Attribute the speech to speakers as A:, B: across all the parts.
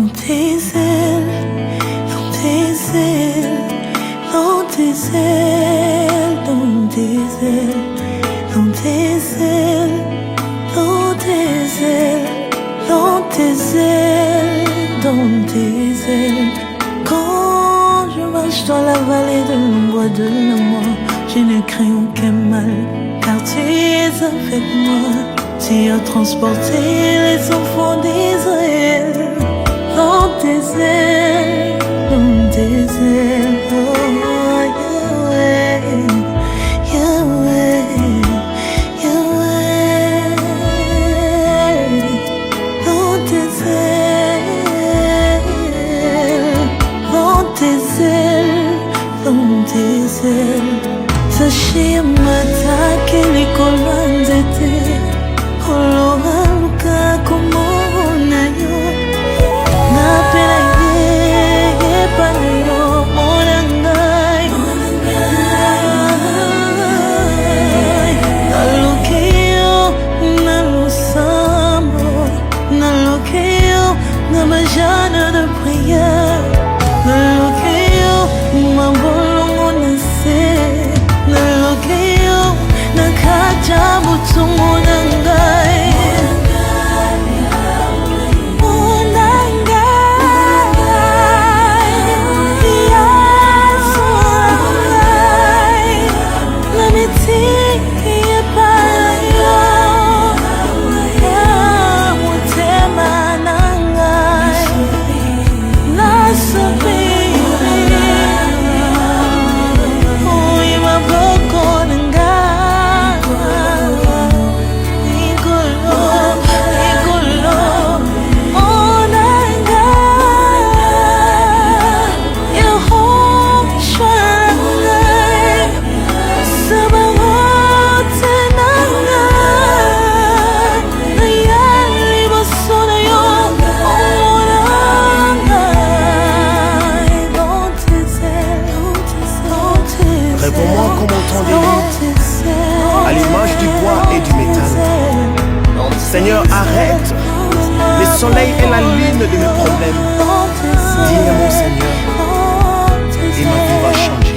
A: dans tes ailes, dans tes ailes, dans tes ailes, dans tes ailes, dans tes ailes, dans tes ailes, dans tes ailes, dans tes ailes. Quand je marche dans la vallée de l'ombre de la mort, je ne crains aucun mal, car tu es avec moi. Tu as transporté les enfants d'Israël dans tes ailes, dans tes ailes. Oh, Yahweh, Yahweh, Yahweh, dans tes ailes, dans tes ailes, dans tes ailes. Sachez m'attaquer les colonnes d'été. Olohaluka kumona yo Napela ye panayo Monangai Nalokeo nalusamo Nalokeo namajana de prière Nalokeo mabolongo nase Nalokeo nakaja mutumonangai
B: Seigneur, arrête le soleil et la lune de mes problèmes. Dis-moi, mon Seigneur, et ma vie va changer.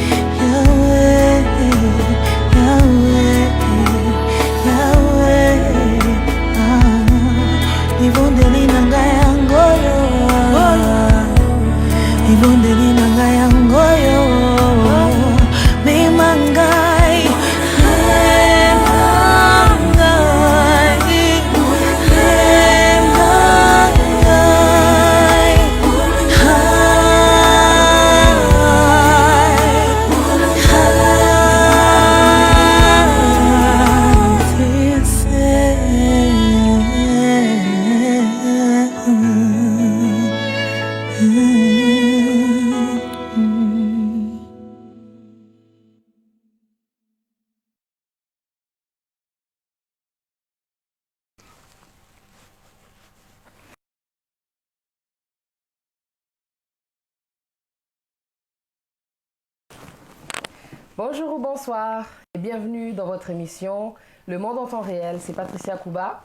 C: Bonjour ou bonsoir et bienvenue dans votre émission Le Monde en temps réel, c'est Patricia Kouba.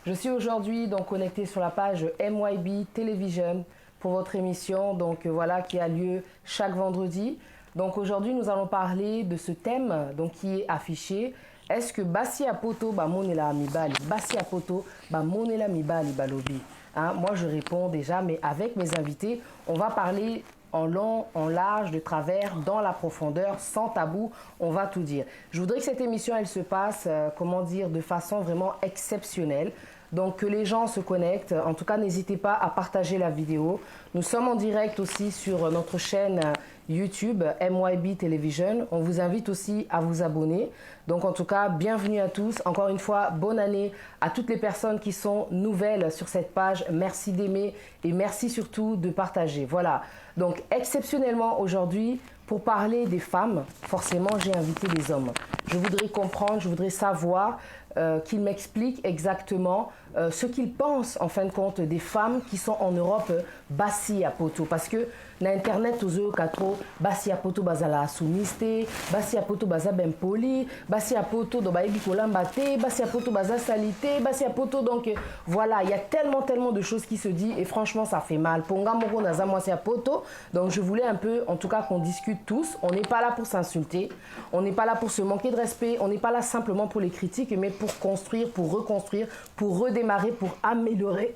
C: Je suis aujourd'hui donc connectée sur la page MYB Television pour votre émission voilà, qui a lieu chaque vendredi. Donc aujourd'hui nous allons parler de ce thème qui est affiché. Est-ce que Bassi Apoto monela mibali, Bassi Apoto monela mibali balobi? Moi je réponds déjà, mais avec mes invités, on va parler en long, en large, de travers, dans la profondeur, sans tabou, on va tout dire. Je voudrais que cette émission, elle se passe, de façon vraiment exceptionnelle. Donc que les gens se connectent. En tout cas, n'hésitez pas à partager la vidéo. Nous sommes en direct aussi sur notre chaîne YouTube MYB Television. On vous invite aussi à vous abonner. Donc en tout cas, bienvenue à tous. Encore une fois, bonne année à toutes les personnes qui sont nouvelles sur cette page. Merci d'aimer et merci surtout de partager. Voilà. Donc exceptionnellement aujourd'hui, pour parler des femmes, forcément j'ai invité des hommes. Je voudrais comprendre, je voudrais savoir qu'ils m'expliquent exactement ce qu'ils pensent en fin de compte des femmes qui sont en Europe Bassi Apoto. Parce que na internet ozo katro basi ya poto bazala sumiste, basi ya poto baza ben poli, basi ya poto do baebi kolamba te, basi ya poto baza salite, basi ya poto donc voilà, il y a tellement de choses qui se disent et franchement ça fait mal. Ponga moko naza mwasi ya poto. Donc je voulais un peu en tout cas qu'on discute tous. On n'est pas là pour s'insulter, on n'est pas là pour se manquer de respect, on n'est pas là simplement pour les critiques mais pour construire, pour reconstruire, pour redémarrer, pour améliorer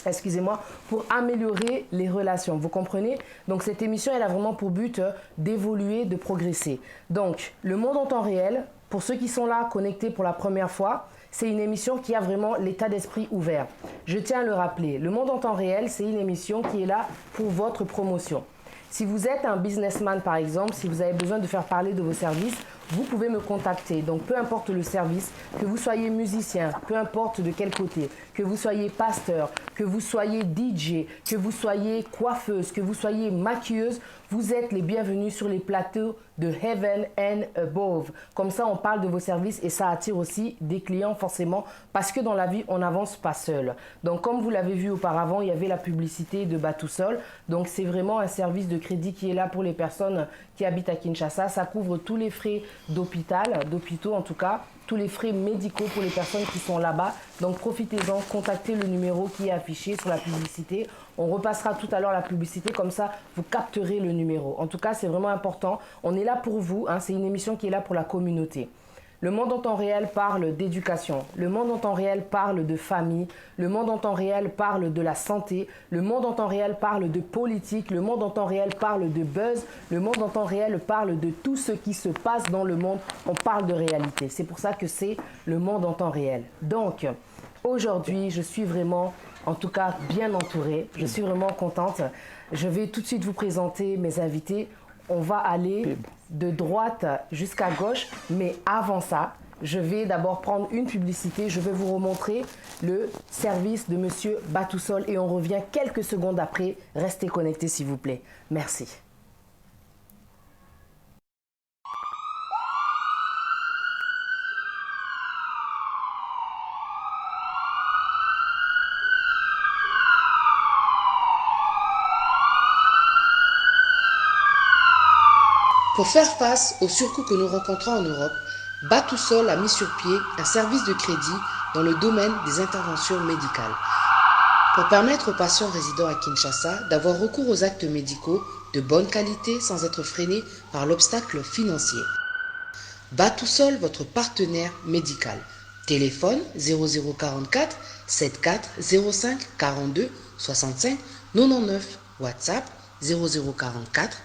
C: excusez-moi, pour améliorer les relations. Vous comprenez? Donc cette émission, elle a vraiment pour but d'évoluer, de progresser. Donc, le monde en temps réel, pour ceux qui sont là, connectés pour la première fois, c'est une émission qui a vraiment l'état d'esprit ouvert. Je tiens à le rappeler, le monde en temps réel, c'est une émission qui est là pour votre promotion. Si vous êtes un businessman, par exemple, si vous avez besoin de faire parler de vos services, vous pouvez me contacter. Donc, peu importe le service, que vous soyez musicien, peu importe de quel côté, que vous soyez pasteur, que vous soyez DJ, que vous soyez coiffeuse, que vous soyez maquilleuse, vous êtes les bienvenus sur les plateaux de Heaven and Above. Comme ça, on parle de vos services et ça attire aussi des clients forcément parce que dans la vie, on n'avance pas seul. Donc, comme vous l'avez vu auparavant, il y avait la publicité de Batousol. Donc, c'est vraiment un service de crédit qui est là pour les personnes qui habitent à Kinshasa. Ça couvre tous les frais d'hôpitaux en tout cas, tous les frais médicaux pour les personnes qui sont là-bas. Donc profitez-en, contactez le numéro qui est affiché sur la publicité. On repassera tout à l'heure la publicité, comme ça vous capterez le numéro. En tout cas, c'est vraiment important. On est là pour vous, hein, c'est une émission qui est là pour la communauté. Le monde en temps réel parle d'éducation, le monde en temps réel parle de famille, le monde en temps réel parle de la santé, le monde en temps réel parle de politique, le monde en temps réel parle de buzz, le monde en temps réel parle de tout ce qui se passe dans le monde. On parle de réalité. C'est pour ça que c'est le monde en temps réel. Donc, aujourd'hui, je suis vraiment, en tout cas, bien entourée. Je suis vraiment contente. Je vais tout de suite vous présenter mes invités. On va aller de droite jusqu'à gauche, mais avant ça, je vais d'abord prendre une publicité. Je vais vous remontrer le service de Monsieur Batousol et on revient quelques secondes après. Restez connectés s'il vous plaît. Merci. Pour faire face aux surcoûts que nous rencontrons en Europe, Batousol a mis sur pied un service de crédit dans le domaine des interventions médicales. Pour permettre aux patients résidant à Kinshasa d'avoir recours aux actes médicaux de bonne qualité sans être freinés par l'obstacle financier. Batousol, votre partenaire médical. Téléphone 0044 74 05 42 65 99. WhatsApp 0044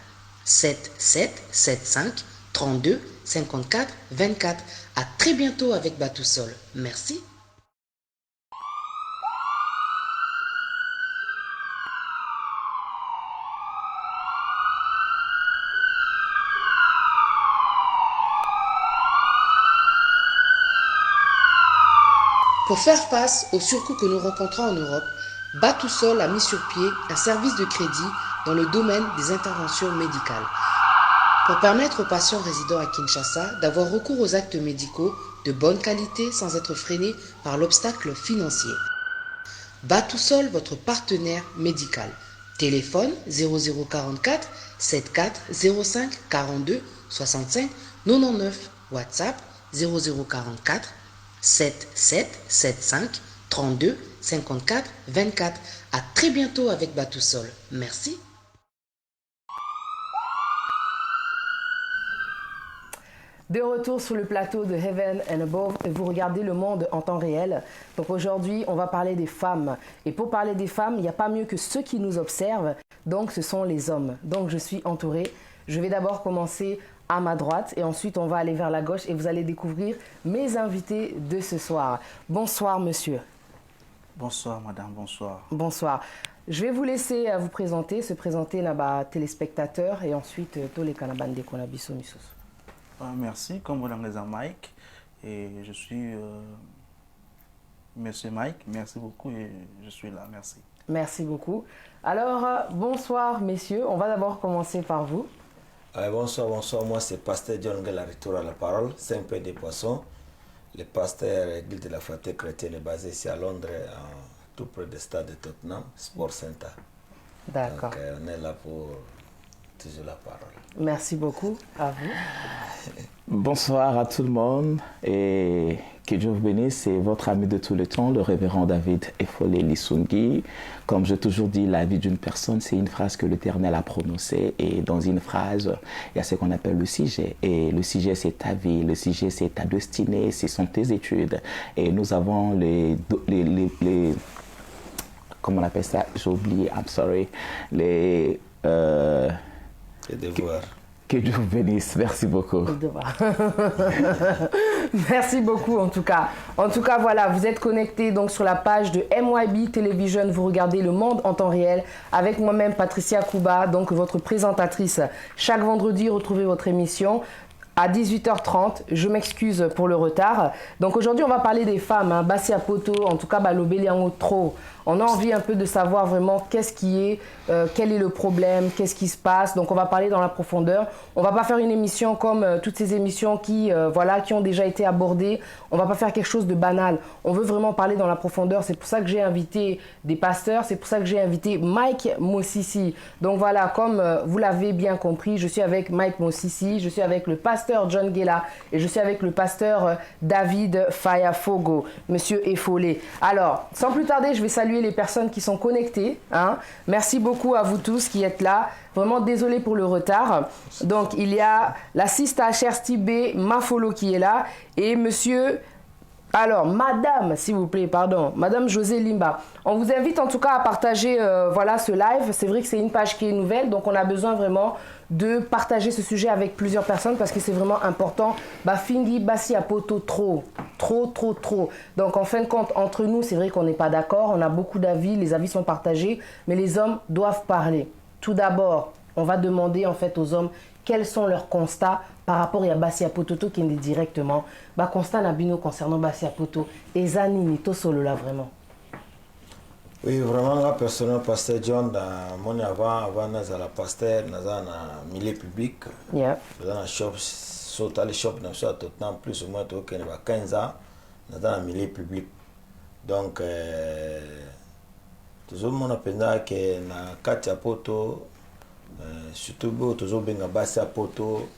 C: 7775 32 54 24. À très bientôt avec Batousol. Merci. Pour faire face aux surcoûts que nous rencontrons en Europe, Batousol a mis sur pied un service de crédit dans le domaine des interventions médicales. Pour permettre aux patients résidant à Kinshasa d'avoir recours aux actes médicaux de bonne qualité sans être freinés par l'obstacle financier. Batousol, votre partenaire médical. Téléphone 0044 74 05 42 65 99. WhatsApp 0044 7775 32 54 24. À très bientôt avec Batousol. Merci. De retour sur le plateau de Heaven and Above, vous regardez le monde en temps réel. Donc aujourd'hui, on va parler des femmes. Et pour parler des femmes, il n'y a pas mieux que ceux qui nous observent. Donc ce sont les hommes. Donc je suis entourée. Je vais d'abord commencer à ma droite et ensuite on va aller vers la gauche et vous allez découvrir mes invités de ce soir. Bonsoir monsieur.
B: Bonsoir madame, bonsoir.
C: Bonsoir. Je vais vous laisser se présenter là-bas téléspectateurs et ensuite tous les canabans de Konabiso Missos.
B: Merci, comme vous l'avez dit Mike, et je suis monsieur Mike, merci beaucoup et je suis là, merci.
C: Merci beaucoup. Alors, bonsoir messieurs, on va d'abord commencer par vous.
D: Bonsoir, moi c'est pasteur John Galaritour à la parole, Saint-Père des Poissons, le pasteur Église de la Fraternité chrétienne basé ici à Londres, tout près du stade de Tottenham, Sport Center.
C: D'accord.
D: Donc, on est là pour toujours la parole.
C: Merci beaucoup. À vous.
E: Bonsoir à tout le monde et que Dieu vous bénisse. C'est votre ami de tout le temps, le révérend David Effolé Lisungi. Comme j'ai toujours dit, la vie d'une personne, c'est une phrase que l'Éternel a prononcée. Et dans une phrase, il y a ce qu'on appelle le sujet. Et le sujet, c'est ta vie. Le sujet, c'est ta destinée. Ce sont tes études. Et nous avons les comment on appelle ça? J'ai oublié, I'm sorry. Les
D: devoirs.
E: Que Dieu vous bénisse. Merci beaucoup.
C: Merci beaucoup en tout cas. En tout cas, voilà, vous êtes connectés donc sur la page de MYB Television. Vous regardez Le Monde en temps réel avec moi-même Patricia Kuba, donc votre présentatrice. Chaque vendredi, retrouvez votre émission à 18h30. Je m'excuse pour le retard. Donc aujourd'hui, on va parler des femmes. Hein. Bassi à poto, en tout cas, l'obélian trop. On a envie un peu de savoir vraiment qu'est-ce qui est, quel est le problème, qu'est-ce qui se passe. Donc on va parler dans la profondeur. On va pas faire une émission comme toutes ces émissions qui ont déjà été abordées. On va pas faire quelque chose de banal. On veut vraiment parler dans la profondeur. C'est pour ça que j'ai invité des pasteurs. C'est pour ça que j'ai invité Mike Mosisi. Donc voilà, comme vous l'avez bien compris, je suis avec Mike Mosisi, je suis avec le pasteur John Gela et je suis avec le pasteur David Fayafogo, Monsieur Effolé. Alors, sans plus tarder, je vais saluer les personnes qui sont connectées. Hein. Merci beaucoup à vous tous qui êtes là. Vraiment désolé pour le retard. Donc, il y a la Sista Cherstibé Mafolo qui est là et monsieur... Alors, madame, s'il vous plaît, pardon, madame José Limba. On vous invite en tout cas à partager voilà, ce live. C'est vrai que c'est une page qui est nouvelle, donc on a besoin vraiment de partager ce sujet avec plusieurs personnes parce que c'est vraiment important. Fingi, Bassi à poto, trop. Donc en fin de compte, entre nous, c'est vrai qu'on n'est pas d'accord. On a beaucoup d'avis, les avis sont partagés, mais les hommes doivent parler. Tout d'abord, on va demander en fait aux hommes quels sont leurs constats par rapport à Bassi à Pototo qui est directement. Constat Nabino concernant Bassi à Poto. Et Zani Nito Solo là vraiment.
D: Oui, vraiment, la personne, pasteur John, dans mon avant dans la pasteur, dans le milieu public, dans le shop, sauter les shops, dans le temps, plus ou moins, tout 15 ans, dans le milieu public. Donc, toujours mon appel que na kati ya poto, surtout toujours benga basi ya poto,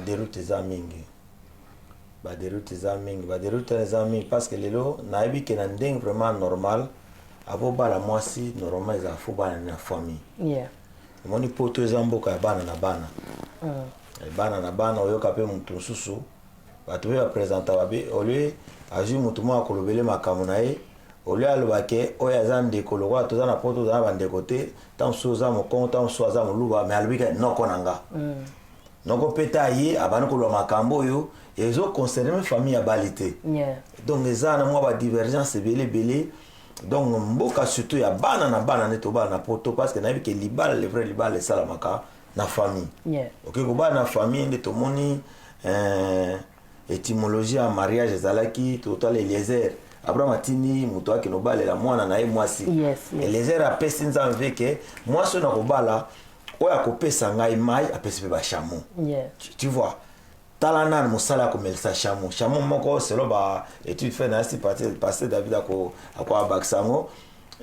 D: déroute za mingi. Déroute za mingi parce que lelo na ebi ke na ndeng vraiment normal. Abo bala mwasi normalement ils faut bana na famille.
C: Yeah.
D: Moni poto ezamboka ya bana na bana. Bana na bana oyoka pe mutu susu. Batu be présenter babe olé aju mutu mo akolobele makamu na ye. Olé alobake oya zande kolokwa to za na poto za bande côté tant soza mo konta tant soza mo luba mais alobika noko nanga. Noko peta yi abana kolwa makambo yo ezo concerner famille ya balité.
C: Yeah.
D: Donc ezana mo ba divergence belé. Donc mboka surtout ya bana na bana neto bana na poto parce que na que libala le vrai libala salamaka na famille.
C: Yeah.
D: OK ko bana na famille neto moni étymologie ya mariage ezalaki total Eliezer Abraham atini muto wake no bala la mwana na ye mwasi.
C: Yes.
D: Eliezer apesi nzambe ke mwasi na kobala oya kopesa ngai mai apesi pe ba chameau.
C: Yeah.
D: Tu vois Talanan musala komelisa chameau. Chameau moko selo ba étude fait na si passer David ako baksango.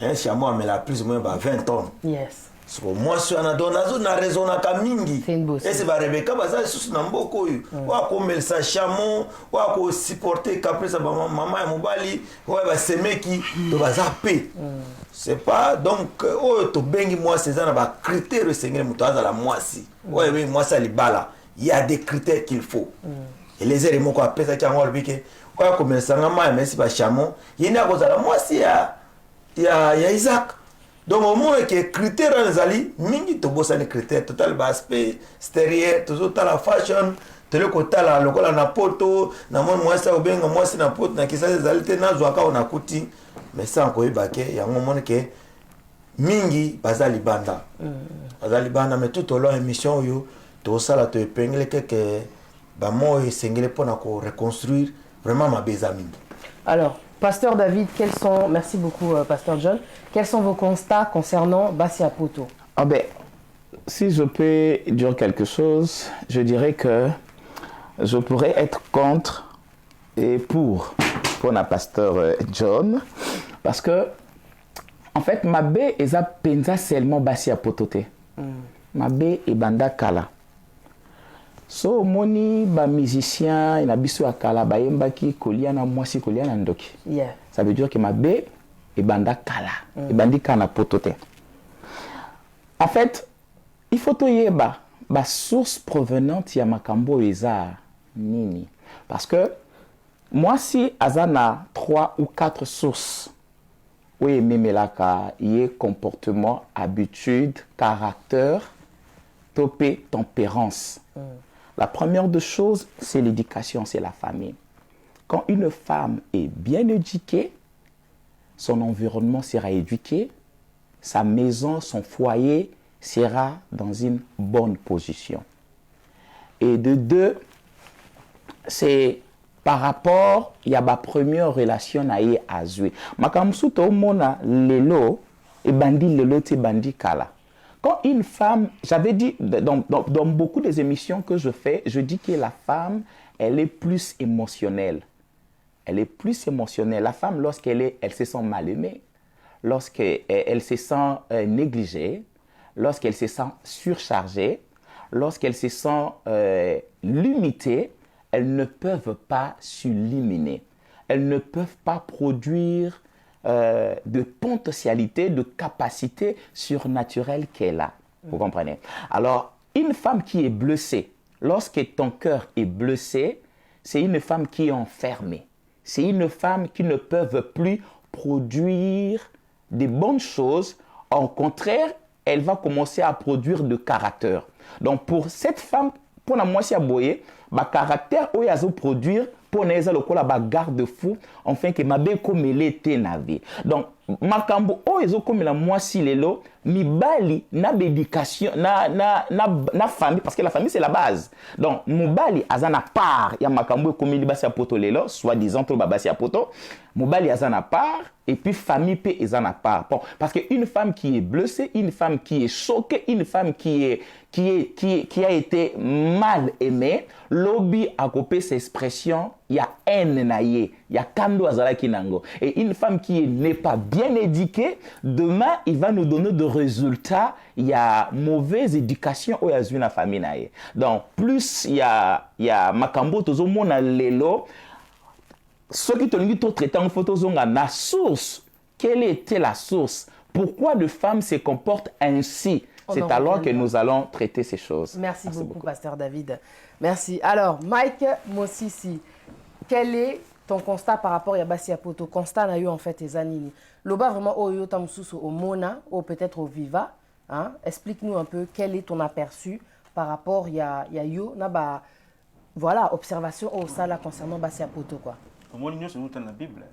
D: Un chameau amela plus ou moins 20 tonnes.
C: Yes.
D: So moi sur na donazo na raison na kamingi. Et c'est ba Rebecca baza sous na mboko yu. Wa komelisa chameau, wa ko supporter caprice ba maman ya mobali, wa ba semeki to baza pe. C'est pas donc to bengi moi c'est ça na ba critère sengele mutaza la moisi. Ouais oui moi ça libala. Il y a des critères qu'il faut. Et les éléments qu'on appelle ça qui ont le quand on commence à manger mais c'est pas chameau il y a cause la moi c'est il y a Isaac donc au moins que critères les ali mingi to bossa les critères total aspect extérieur toujours la fashion tele ko tala lokola na poto na moi ça ou bien moi c'est na poto na kisa les ali na zwaka on akuti mais ça ko ibake ya moment que mingi bazali banda mais tout au long émission yo tout ça là te épingler que bah moi sengele pour reconstruire vraiment ma bezami.
C: Alors pasteur David, quels sont, merci beaucoup pasteur John, quels sont vos constats concernant Bassi à poto?
E: Ah ben, si je peux dire quelque chose, je dirais que je pourrais être contre et pour la pasteur John, parce que En fait, mabe eza penza seulement basi ya potote. Mabe et banda kala. So moni ba musicien na biso ya kala ba yembaki kolia na mwasi kolia na ndoki.
C: Yeah.
E: Ça veut dire que mabe et banda kala. Et bandi kana potote. En fait, il faut to yeba ba source provenante ya makambo eza nini. Parce que moi si azana 3 ou 4 sources. Oui, memelaka y est comportement, habitude, caractère, topé, tempérance. La première des choses, c'est l'éducation, c'est la famille. Quand une femme est bien éduquée, son environnement sera éduqué, sa maison, son foyer sera dans une bonne position. Et de deux, c'est par rapport à ma première relation naïe à Zoué. Makamsu to mona lelo et bandi lelo te bandi kala. Quand une femme, j'avais dit dans beaucoup des émissions que je fais, je dis que la femme, elle est plus émotionnelle. Elle est plus émotionnelle. La femme, lorsqu'elle se sent mal aimée, lorsqu'elle se sent négligée, lorsqu'elle se sent surchargée, lorsqu'elle se sent limitée, elles ne peuvent pas s'illuminer. Elles ne peuvent pas produire de potentialité, de capacité surnaturelle qu'elle a. Vous comprenez? Alors, une femme qui est blessée, lorsque ton cœur est blessé, c'est une femme qui est enfermée. C'est une femme qui ne peut plus produire de bonnes choses. Au contraire, elle va commencer à produire de caractère. Donc, pour cette femme, pour la moitié aboyer, le caractère où il produire pour les garde-fou, enfin que ma belle comme elle était navé. Donc, makambo o ezo comme la moitié lelo mi bali na bédication na famille parce que la famille c'est la base. Donc, mobali azana part ya makambo comme il basi poto lelo, soit disant to babasi poto, mobali azana part et puis famille pe azana part. Bon, parce que une femme qui est blessée, une femme qui est choquée, une femme qui a été mal aimée, lobby a coupé ses expressions, il y a haine naïe, il y a kando azala kinango. Et une femme qui n'est pas bien éduquée, demain, il va nous donner de résultats. Il y a mauvaise éducation au yazui na famille naïe. Donc, plus il y a makambo tozo mona lelo, ceux qui t'ont dit tout traitant photo zonga na source. Quelle était la source? Pourquoi les femmes se comportent ainsi? C'est alors que nous allons traiter ces choses.
C: Merci beaucoup, Pasteur David. Merci. Alors, Mike Mosisi, quel est ton constat par rapport à Yabasi Apoto? Constat n'a eu en fait les années. Loba vraiment au yo tamsusu au Mona ou peut-être au Viva. Hein? Explique-nous un peu quel est ton aperçu par rapport à yo naba voilà observation au sala concernant Basi Apoto quoi.
F: Au moins nous sommes dans la Bible.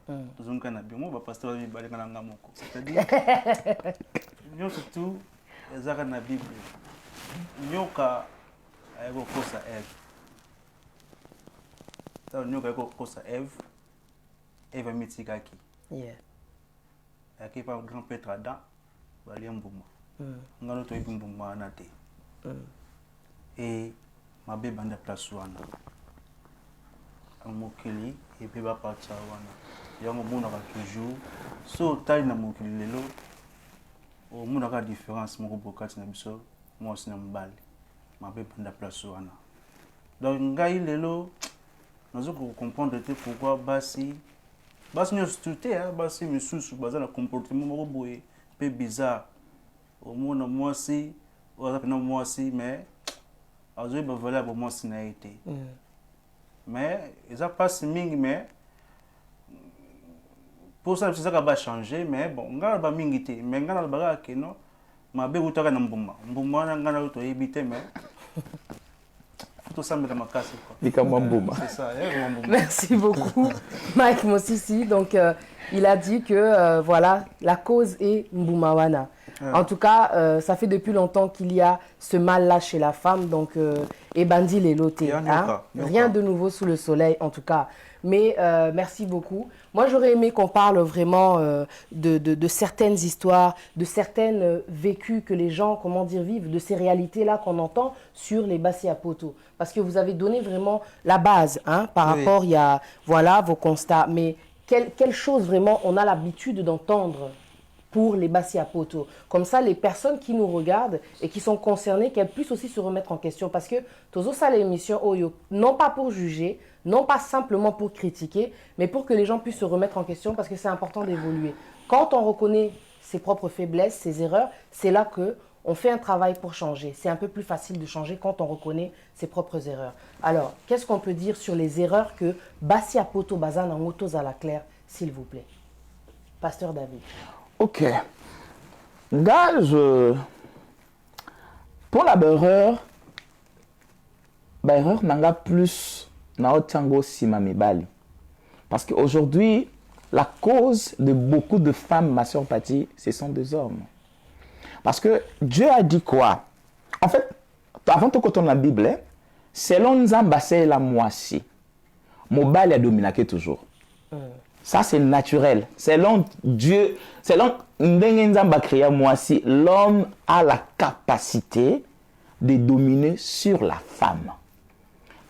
F: Nous sommes dans la Bible. Moi pasteur David balé kana ngamoko. C'est-à-dire nous surtout ezaka na Bible. Nyoka ayeko kosa Eve. Ta nyoka ayeko kosa Eve. Eve mitikaki.
C: Yeah.
F: Yaki pa grand prêtre Adam bali mbuma. Ngalo to mbuma na te. Et ma be banda place wana. Amokeli et pe ba partir wana. Yango mona ka toujours so tali na mokeli lelo. O mona ka différence moko bokati na biso moi aussi na mbali. Ma be banda place wana. Donc ngai lelo nazo comprendre pourquoi basi nous stuté hein basi misusu baza na comportement moko boye peu bizarre au monde moi si ou ça non moi si mais azoy ba voilà pour moi si na été mais ça passe mingi mais pour ça c'est ça qui va changer mais bon ngala ba mingi te mais ngala ba ka no mabe utaka na mbuma na ngala to ebité mais
C: c'est ça, merci beaucoup, Mike Mosisi. Donc, il a dit que voilà, la cause est Mboumawana. En tout cas, ça fait depuis longtemps qu'il y a ce mal-là chez la femme. Donc, et Bandi les lotés. Hein? Rien de nouveau sous le soleil, en tout cas. Mais merci beaucoup. Moi, j'aurais aimé qu'on parle vraiment de certaines histoires, de certaines vécus que les gens, comment dire, vivent, de ces réalités-là qu'on entend sur les Bassi Apoto. Parce que vous avez donné vraiment la base hein, par rapport, il y a voilà, vos constats. Mais quelle chose vraiment on a l'habitude d'entendre pour les Bassi à Poto. Comme ça, les personnes qui nous regardent et qui sont concernées, qu'elles puissent aussi se remettre en question. Parce que Tozo ça l'émission Oyo, non pas pour juger, non pas simplement pour critiquer, mais pour que les gens puissent se remettre en question parce que c'est important d'évoluer. Quand on reconnaît ses propres faiblesses, ses erreurs, c'est là qu'on fait un travail pour changer. C'est un peu plus facile de changer quand on reconnaît ses propres erreurs. Alors, qu'est-ce qu'on peut dire sur les erreurs que Bassi à Poto Bazan en Motos à la Claire, s'il vous plaît? Pasteur David.
E: Ok. Gage, pour la erreur n'a plus na otango sima mibali. Parce qu'aujourd'hui, la cause de beaucoup de femmes, ma soeur Pati, ce sont des hommes. Parce que Dieu a dit quoi? En fait, avant tout quand on a la Bible, selon Nzamba c'est la moisi. Mobile a dominé toujours. Ça, c'est naturel. Selon Dieu, selon Nzamba créé moisi, l'homme a la capacité de dominer sur la femme.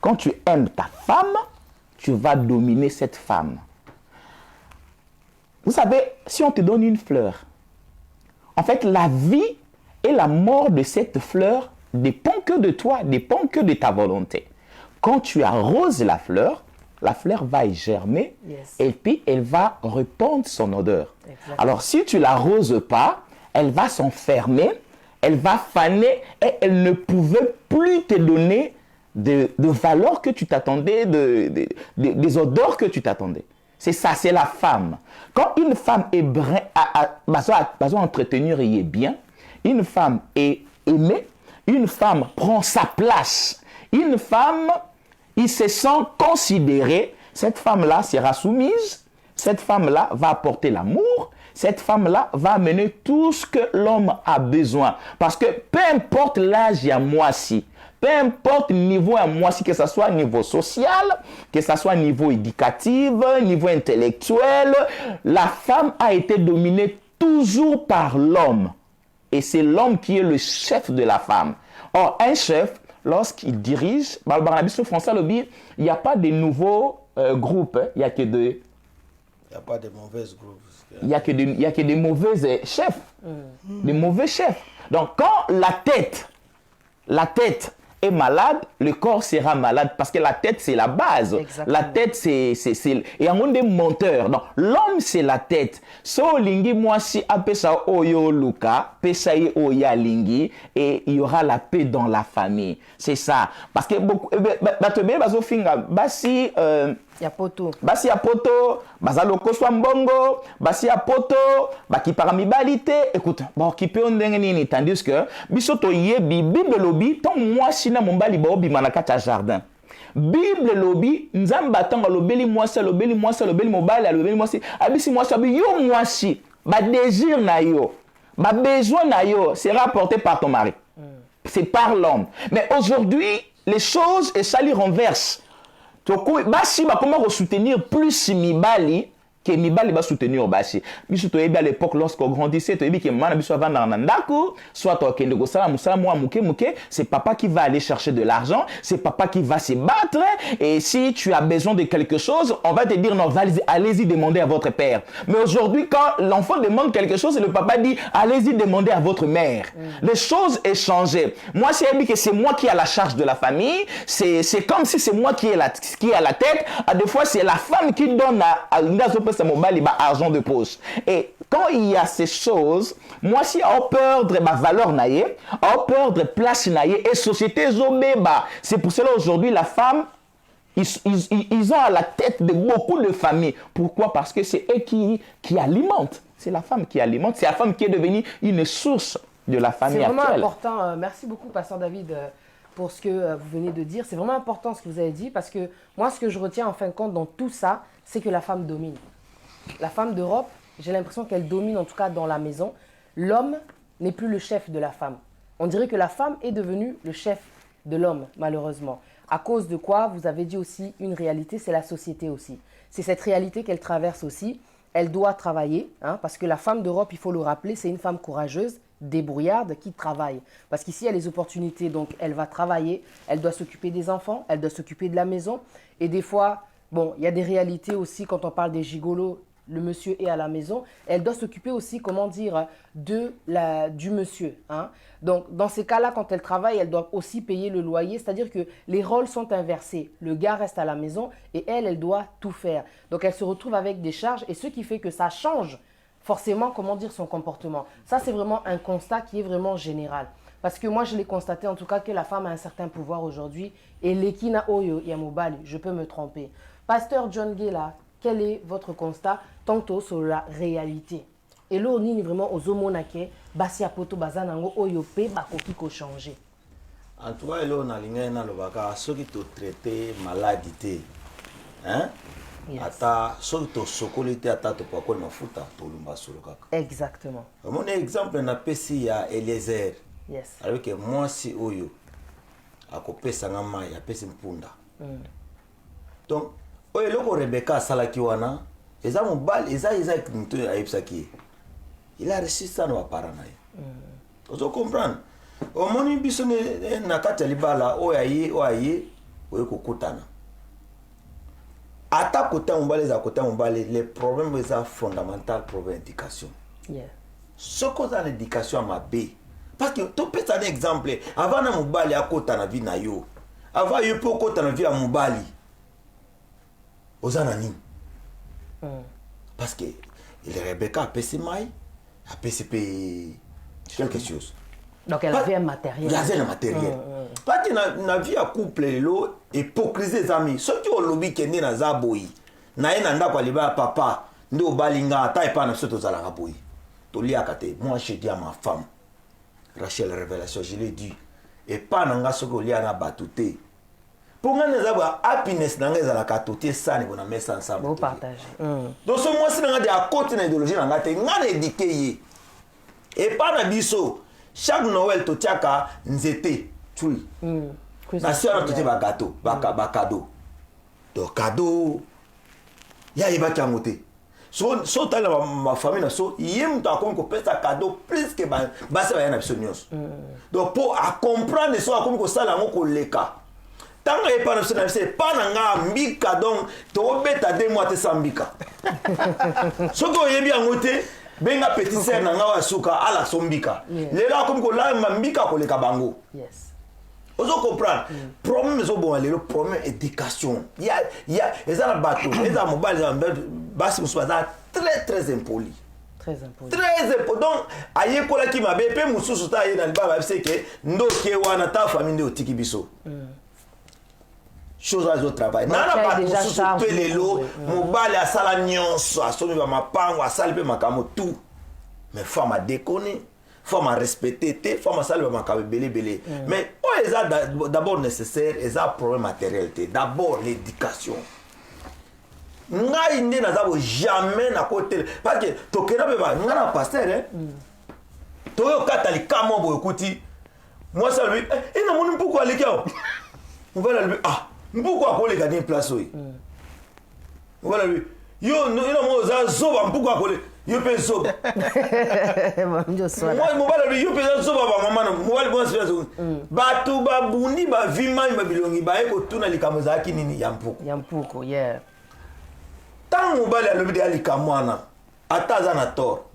E: Quand tu aimes ta femme, tu vas dominer cette femme. Vous savez, si on te donne une fleur, en fait, la vie et la mort de cette fleur dépend que de toi, dépend que de ta volonté. Quand tu arroses la fleur va y germer, yes, et puis elle va répandre son odeur. Exactement. Alors, si tu ne l'arroses pas, elle va s'enfermer, elle va faner et elle ne pouvait plus te donner de valeur que tu t'attendais, des odeurs que tu t'attendais. C'est ça, c'est la femme. Quand une femme est besoin d'entretenir et est bien, une femme est aimée, une femme prend sa place, une femme, il se sent considérée, cette femme-là sera soumise, cette femme-là va apporter l'amour, cette femme-là va amener tout ce que l'homme a besoin. Parce que peu importe l'âge à moi-ci, peu importe le niveau à moi-ci, que ce soit niveau social, que ce soit niveau éducatif, niveau intellectuel, la femme a été dominée toujours par l'homme. Et c'est l'homme qui est le chef de la femme. Or, un chef, lorsqu'il dirige, français, il n'y a pas de nouveaux groupes, il n'y a que de...
D: Il n'y a pas de mauvais groupes.
E: Il n'y a que des mauvais chefs. Des mauvais chefs. Donc, quand la tête est malade, le corps sera malade parce que la tête c'est la base. Exactement. La tête c'est et un monde des monteurs. Donc l'homme c'est la tête. So lingi moi si apesa oyo luka, pesa oya lingi et il y aura la paix dans la famille. C'est ça. Parce que beaucoup batebe bazo finga basi
C: ya poto.
E: Basi ya poto, bazaloko swambongo, basi ya poto, baki paramibalité. Écoute, bon qui peut ndenge nini tandis que bisoto yebi Bible lobi ton moi sina mombali ba obi manaka ta jardin. Bible lobi nzamba tanga lobeli moi ça lobeli mobali lobeli moi si abisi moi ça yo moi si ba désir na yo, ba besoin na yo sera porté par ton mari. C'est par l'homme. Mais aujourd'hui, les choses et ça les renverse. Basi va comment soutenir plus Mibali que Mibali va soutenir Basi. Biso to yebi à l'époque lorsqu'on grandissait, to yebi que mana biso va na ndako, soit to kende ko sala musala moi muke, c'est papa qui va aller chercher de l'argent, c'est papa qui va se battre et si tu as besoin de quelque chose, on va te dire non, allez-y demander à votre père. Mais aujourd'hui quand l'enfant demande quelque chose, le papa dit allez-y demander à votre mère. Les choses ont changé. Moi c'est yebi que c'est moi qui ai la charge de la famille, c'est comme si c'est moi qui ai la tête, à des fois c'est la femme qui donne à c'est mon bal argent de poche. Et quand il y a ces choses, moi si on perdre ma valeur naïe, on perdre place naïe et société zobeba. C'est pour cela aujourd'hui la femme ils ont à la tête de beaucoup de familles. Pourquoi? Parce que c'est eux qui alimentent. C'est la femme qui alimente. C'est la femme qui est devenue une source de la famille actuelle.
C: C'est vraiment important. Merci beaucoup, Pasteur David, pour ce que vous venez de dire. C'est vraiment important ce que vous avez dit parce que moi, ce que je retiens en fin de compte dans tout ça, c'est que la femme domine. La femme d'Europe, j'ai l'impression qu'elle domine en tout cas dans la maison. L'homme n'est plus le chef de la femme. On dirait que la femme est devenue le chef de l'homme, malheureusement. À cause de quoi, vous avez dit aussi une réalité, c'est la société aussi. C'est cette réalité qu'elle traverse aussi. Elle doit travailler, parce que la femme d'Europe, il faut le rappeler, c'est une femme courageuse, débrouillarde, qui travaille. Parce qu'ici, il y a les opportunités, donc elle va travailler, elle doit s'occuper des enfants, elle doit s'occuper de la maison. Et des fois, bon, il y a des réalités aussi quand on parle des gigolos. le monsieur est à la maison, elle doit s'occuper aussi, comment dire, du monsieur. Hein. Donc, dans ces cas-là, quand elle travaille, elle doit aussi payer le loyer. C'est-à-dire que les rôles sont inversés. Le gars reste à la maison et elle doit tout faire. Donc, elle se retrouve avec des charges et ce qui fait que ça change forcément, comment dire, son comportement. Ça, c'est vraiment un constat qui est vraiment général. Parce que moi, je l'ai constaté en tout cas que la femme a un certain pouvoir aujourd'hui. Et l'ekina oyo yamobali, je peux me tromper. Pasteur John Gela, quel est votre constat tantôt sur la réalité? Et là, on est vraiment aux homonake, basi apoto bazanango oyo pe bakoki ko changer.
D: En tout cas, là, on a l'ingénieur le baga, ceux qui te traitent maladie, hein? Ata ceux qui te socolité ata te poko na futa to lumba solo kaka.
C: Exactement.
D: Mon exemple na pesi ya Eliezer.
C: Yes.
D: Avec moi si oyo akopesa nga mai apesi mpunda. Donc oyo loko Rebecca salaki wana eza mobali eza kinto ayebisaki. Il a reçu ça na parents na ye. Ozo comprendre. Au moni biso na kati ya libala oyo aye oyo kokutana. Ata côté mobali za côté mobali les problèmes eza fondamental problème d'éducation.
C: Yeah.
D: Ce qu'on a l'éducation à ma bé. Parce que tu peux un exemple. Avant na mobali akota na vie na yo. Avant yo peut kota na vie à mobali. Ozana nini? Parce que il Rebecca a payé mai, a payé quelque chose.
C: Donc elle avait un matériel.
D: Il avait un matériel. Parce que na vie à couple lo hypocrisie amis. Ceux qui ont lobby kende na zaboyi. Na ena nda kwa liba papa, ndo balinga ta epa na soto zala boyi. To lia kate, moi je dis à ma femme Rachel révélation, je l'ai dit. Et pas nanga soko lia na batute. Pour nga nzaba happiness nanga zala katote ça ni bona mettre ensemble.
C: Vous partagez.
D: Donc ce moi si nanga de à côté na idéologie nanga te nga éduquer. Et pas na biso. Chaque Noël to tiaka nzete tui. Na sœur to te ba gâteau, ba cadeau. Donc cadeau ya iba kiamote. So tala ma famille na so yem ta comme ko pesa cadeau plus que ba se ba na biso nyos. Donc pour à comprendre so comme ko sala ngoko leka. Tanga e pa na biso na biso pa na nga mbika donc to beta 2 mois te sambika. So ko yebi angote benga petit sœur na nga wa suka ala sombika. Lelo comme ko la mbika ko leka bango.
C: Yes.
D: Vous comprenez? Problème so bon le problème éducation. Il y a ezala bateau, ezala mobile basi musuba très impoli.
C: Très impoli.
D: Très impoli. Donc aye kola ki mabe pe mususu ta ye na libaba c'est que ndo ke wana ta famille de otiki biso. Chose à autre travail. Nana ba mususu pe lelo mobile asala nyonso asomi ba mapango asali pe makamo tout. Mais femme a déconné. Femme a respecté, femme a salé belé. Mais d'abord nécessaire, et ça problème matériel. D'abord l'éducation. Ngai n'a jamais na côté parce que tokena beba ngana pasteur toyo katali kamo bo ekuti moi ça lui et na moni pourquoi les gars on va lui pourquoi ko les gagner place oui voilà lui yo ina mo za zoba pourquoi ko yo pe zoba moi mo bala yo pe zoba ba mama mo bala bon situation batu ba bundi ba vima ba bilongi ba eko tuna likamo za kinini
C: yampuko yeah.
D: Tant mobile a levé des kamwana, ataza na tor.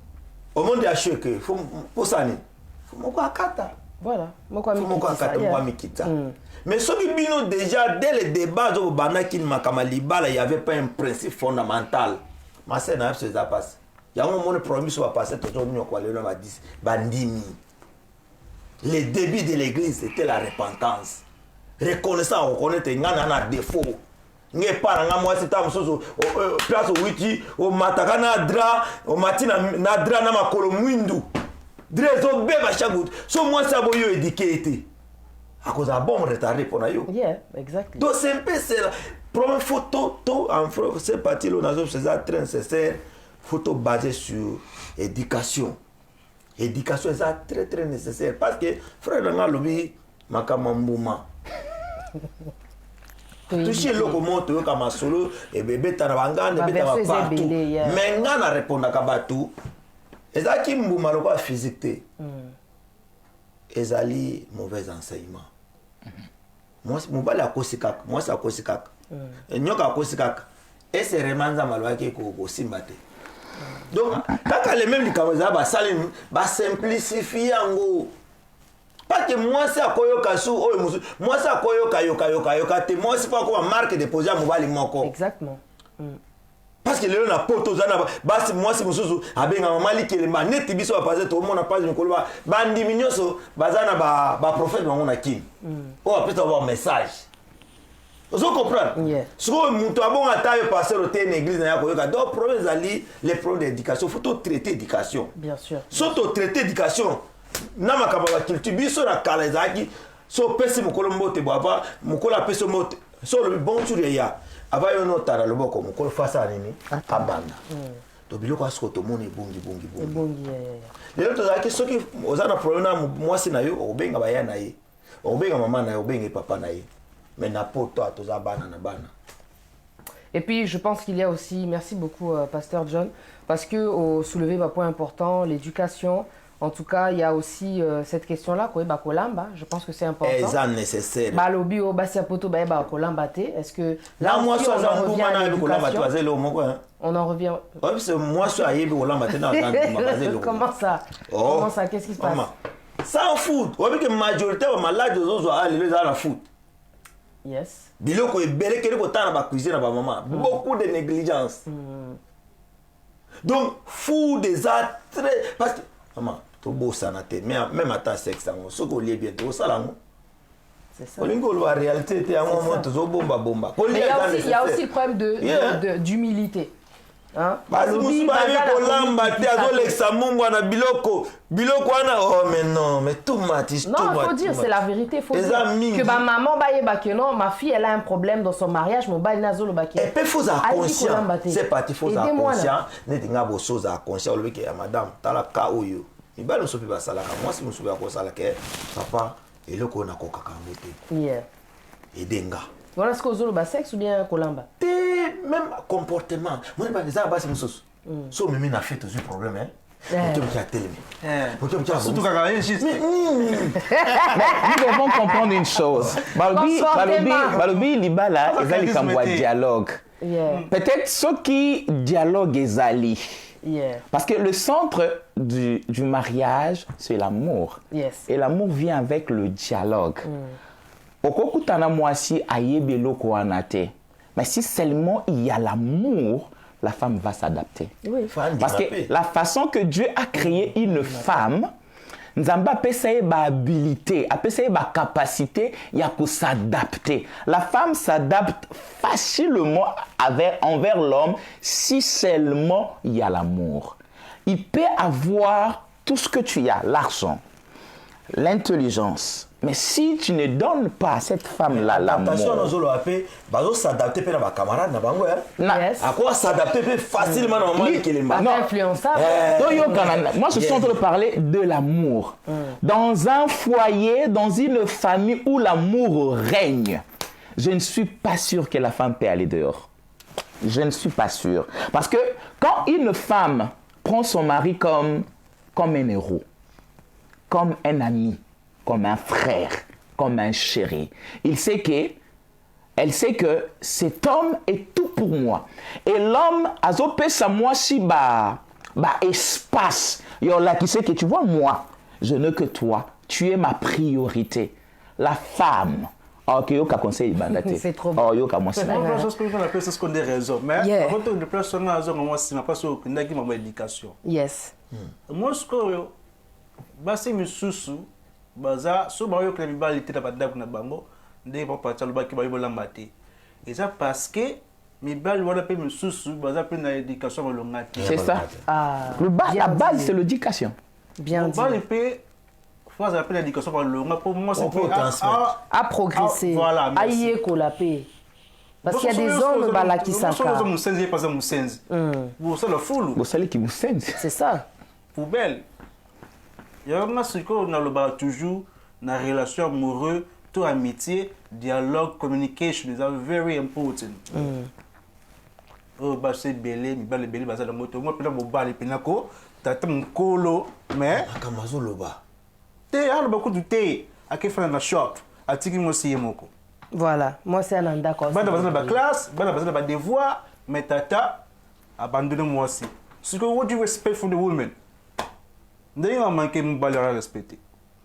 D: Au monde a choqué, faut ça ni. Faut moko akata.
C: Voilà,
D: moko akata, moko mikita. Mais ce qui bino déjà dès le débat de Banaki Makamalibala, il y avait pas un principe fondamental. Ma sœur n'a pas ça passe. Il y a un moment promis sur passer tout le monde quoi le nom a dit bandimi. Le début de l'église c'était la repentance. Reconnaissant, reconnaître ngana défaut. Nge para nga moi c'est tam soso place au wiki au mataka na dra au matina na dra na makolo mwindu drezo beba chagout so moi ça boyo éduqué à cause à bon retardé pour na yo
C: yeah exactly
D: donc c'est un peu c'est la première photo to en c'est parti là dans ces très nécessaire photo basée sur éducation c'est très nécessaire parce que frère nga lobi makamambuma toucher le comment tu comme solo et bébé tanabangane bébé partout mais ngana répondre ka batu ezaki mbuma loko physique ezali mauvais enseignement moi mobali akosikaka moi ça akosikaka nyoka akosikaka et c'est remanza malwaki ko simbate Donc, quand les mêmes va simplifier en gros. Pas que moi c'est à koyoka sou, moi c'est à koyoka yoka, moi c'est pas comme marque déposée à Mobali Moko.
C: Exactement.
D: Parce que les gens poto zana basi moi c'est mususu abenga mamali ke le maneti biso va passer tout le monde a pas de koloba bandi minyoso bazana ba prophète ngona kin. On va peut-être avoir message. Vous comprenez? Si vous avez passé au thé l'église, donc problème ali les problèmes d'éducation, il faut traiter l'éducation.
C: Bien sûr.
D: Surtout traiter l'éducation. Na makaba culture biso na kalazaki so pesi mukolo mbote baba mukola peso mbote so le bon tour ya aba yo notara loboko mukolo fasa nini abanda. To biloko asko to moni bongi. Lelo to zaki soki ozana problème na mwasi na yo obenga baya na ye. Obenga maman na yo obenga papa na ye. Mais n'importe toi, tu as bana.
C: Et puis, je pense qu'il y a aussi, merci beaucoup, Pasteur John, parce que soulever un point important, l'éducation. En tout cas, il y a aussi cette question-là, je pense que c'est important.
D: C'est nécessaire.
C: Est-ce que là,
D: moi,
C: on en revient à l'éducation? On en revient.
D: Moi, je suis allé au
C: Comment ça? Comment ça? Qu'est-ce qui se passe?
D: Sans foot. On dit que la majorité de malades sont allés à la foot.
C: Yes.
D: Biloko ebele kele ko tana ba cuisine na ba maman. Beaucoup de négligence. Donc fou des attraits parce que maman to bossa na te même à ta sexe ngo so ko lié bien to sala ngo.
C: C'est ça.
D: Olingo la réalité te ngo mo to zo bomba.
C: Il y a aussi le problème d'humilité. Hein?
D: Basi kolamba te azolexa mungu na biloko wana oh mais non mais tout matis tout.
C: Non, il faut dire c'est la vérité, faut dire que ma maman que non, ma fille elle a un problème dans son mariage, mon bail nazolo baké.
D: Et puis faut être conscient. C'est parti faut être conscient, netinga bo chose à conscient le que madame tala ka oyo. Ibalo sopi ba sala ka moi si mo sopi ko sala ke papa eloko na koka ka moté.
C: Yeah.
D: Edenga.
C: Voilà ce que vous avez sexe ou bien kolamba?
D: Même comportement. Moi, je ne sais pas si je suis un fait un problème. Nous
E: devons comprendre une chose. Balobi libala ezali kamwa dialogue. Peut-être ce qui dialogue ezali. Parce que le centre du mariage, c'est l'amour. Et l'amour vient avec le dialogue. Okokutana mwasi ayebelo ko anate. Mais si seulement il y a l'amour, la femme va s'adapter.
C: Oui.
E: Parce que la façon que Dieu a créé une femme, Nzamba peut ba habilité, peut ba capacité, il y a pour s'adapter. La femme s'adapte facilement envers l'homme si seulement il y a l'amour. Il peut avoir tout ce que tu as, l'argent, l'intelligence. Mais si tu ne donnes pas à cette femme-là l'amour...
D: Attention, nous s'adapter à nos camarades. À quoi s'adapter facilement à
C: non, influençable.
E: Moi, je suis en train de parler de l'amour. Dans un foyer, dans une famille où l'amour règne, je ne suis pas sûr que la femme peut aller dehors. Je ne suis pas sûr. Parce que quand une femme prend son mari comme un héros, comme un ami, comme un frère, comme un chéri. Elle sait que cet homme est tout pour moi. Et l'homme a zopé sa moi si espace. Yola qui sait que tu vois moi, je n'ai que toi. Tu es ma priorité. La femme. Ok, yo ka conseil bandate.
C: C'est trop bon.
E: Oh yo ka moi c'est.
F: C'est ce qu'on a raison. Mais avant de personne raison moi c'est pas sûr que ndaki ma éducation.
C: Yes.
F: Moi ce que basi misusu baza so ba yo que mibali teta badako na bango ndé pa pa talo ba ki ba yo lambate. Et ça parce que mibali wana pe misusu baza pe na éducation longate.
E: C'est ça. La base c'est l'éducation.
C: Bien dit.
F: Mibali pe faut appeler l'éducation par le pour moi c'est pour
C: à progresser.
F: Voilà.
C: À y écolaper. Parce qu'il y a des hommes là qui s'accordent.
F: Vous savez le fou.
E: Vous savez qui vous sent.
C: C'est ça.
F: Poubelle. Il y a un ce qu'on a le bas toujours dans relation amoureuse, tout amitié, dialogue, communication is very important. Oh bah c'est belé, mi balé belé bazar la moto. Moi pena mo balé pena ko, tata mon colo, mais
D: akamazo loba.
F: Te a beaucoup de thé à qui faire dans shop, à tiki mo si moko.
C: Voilà, moi c'est un d'accord.
F: Banda bazar la classe, banda bazar la devoir, mais tata abandonne moi aussi. C'est que what do you respect for the women? D'ailleurs, manqué mon balai à respecter.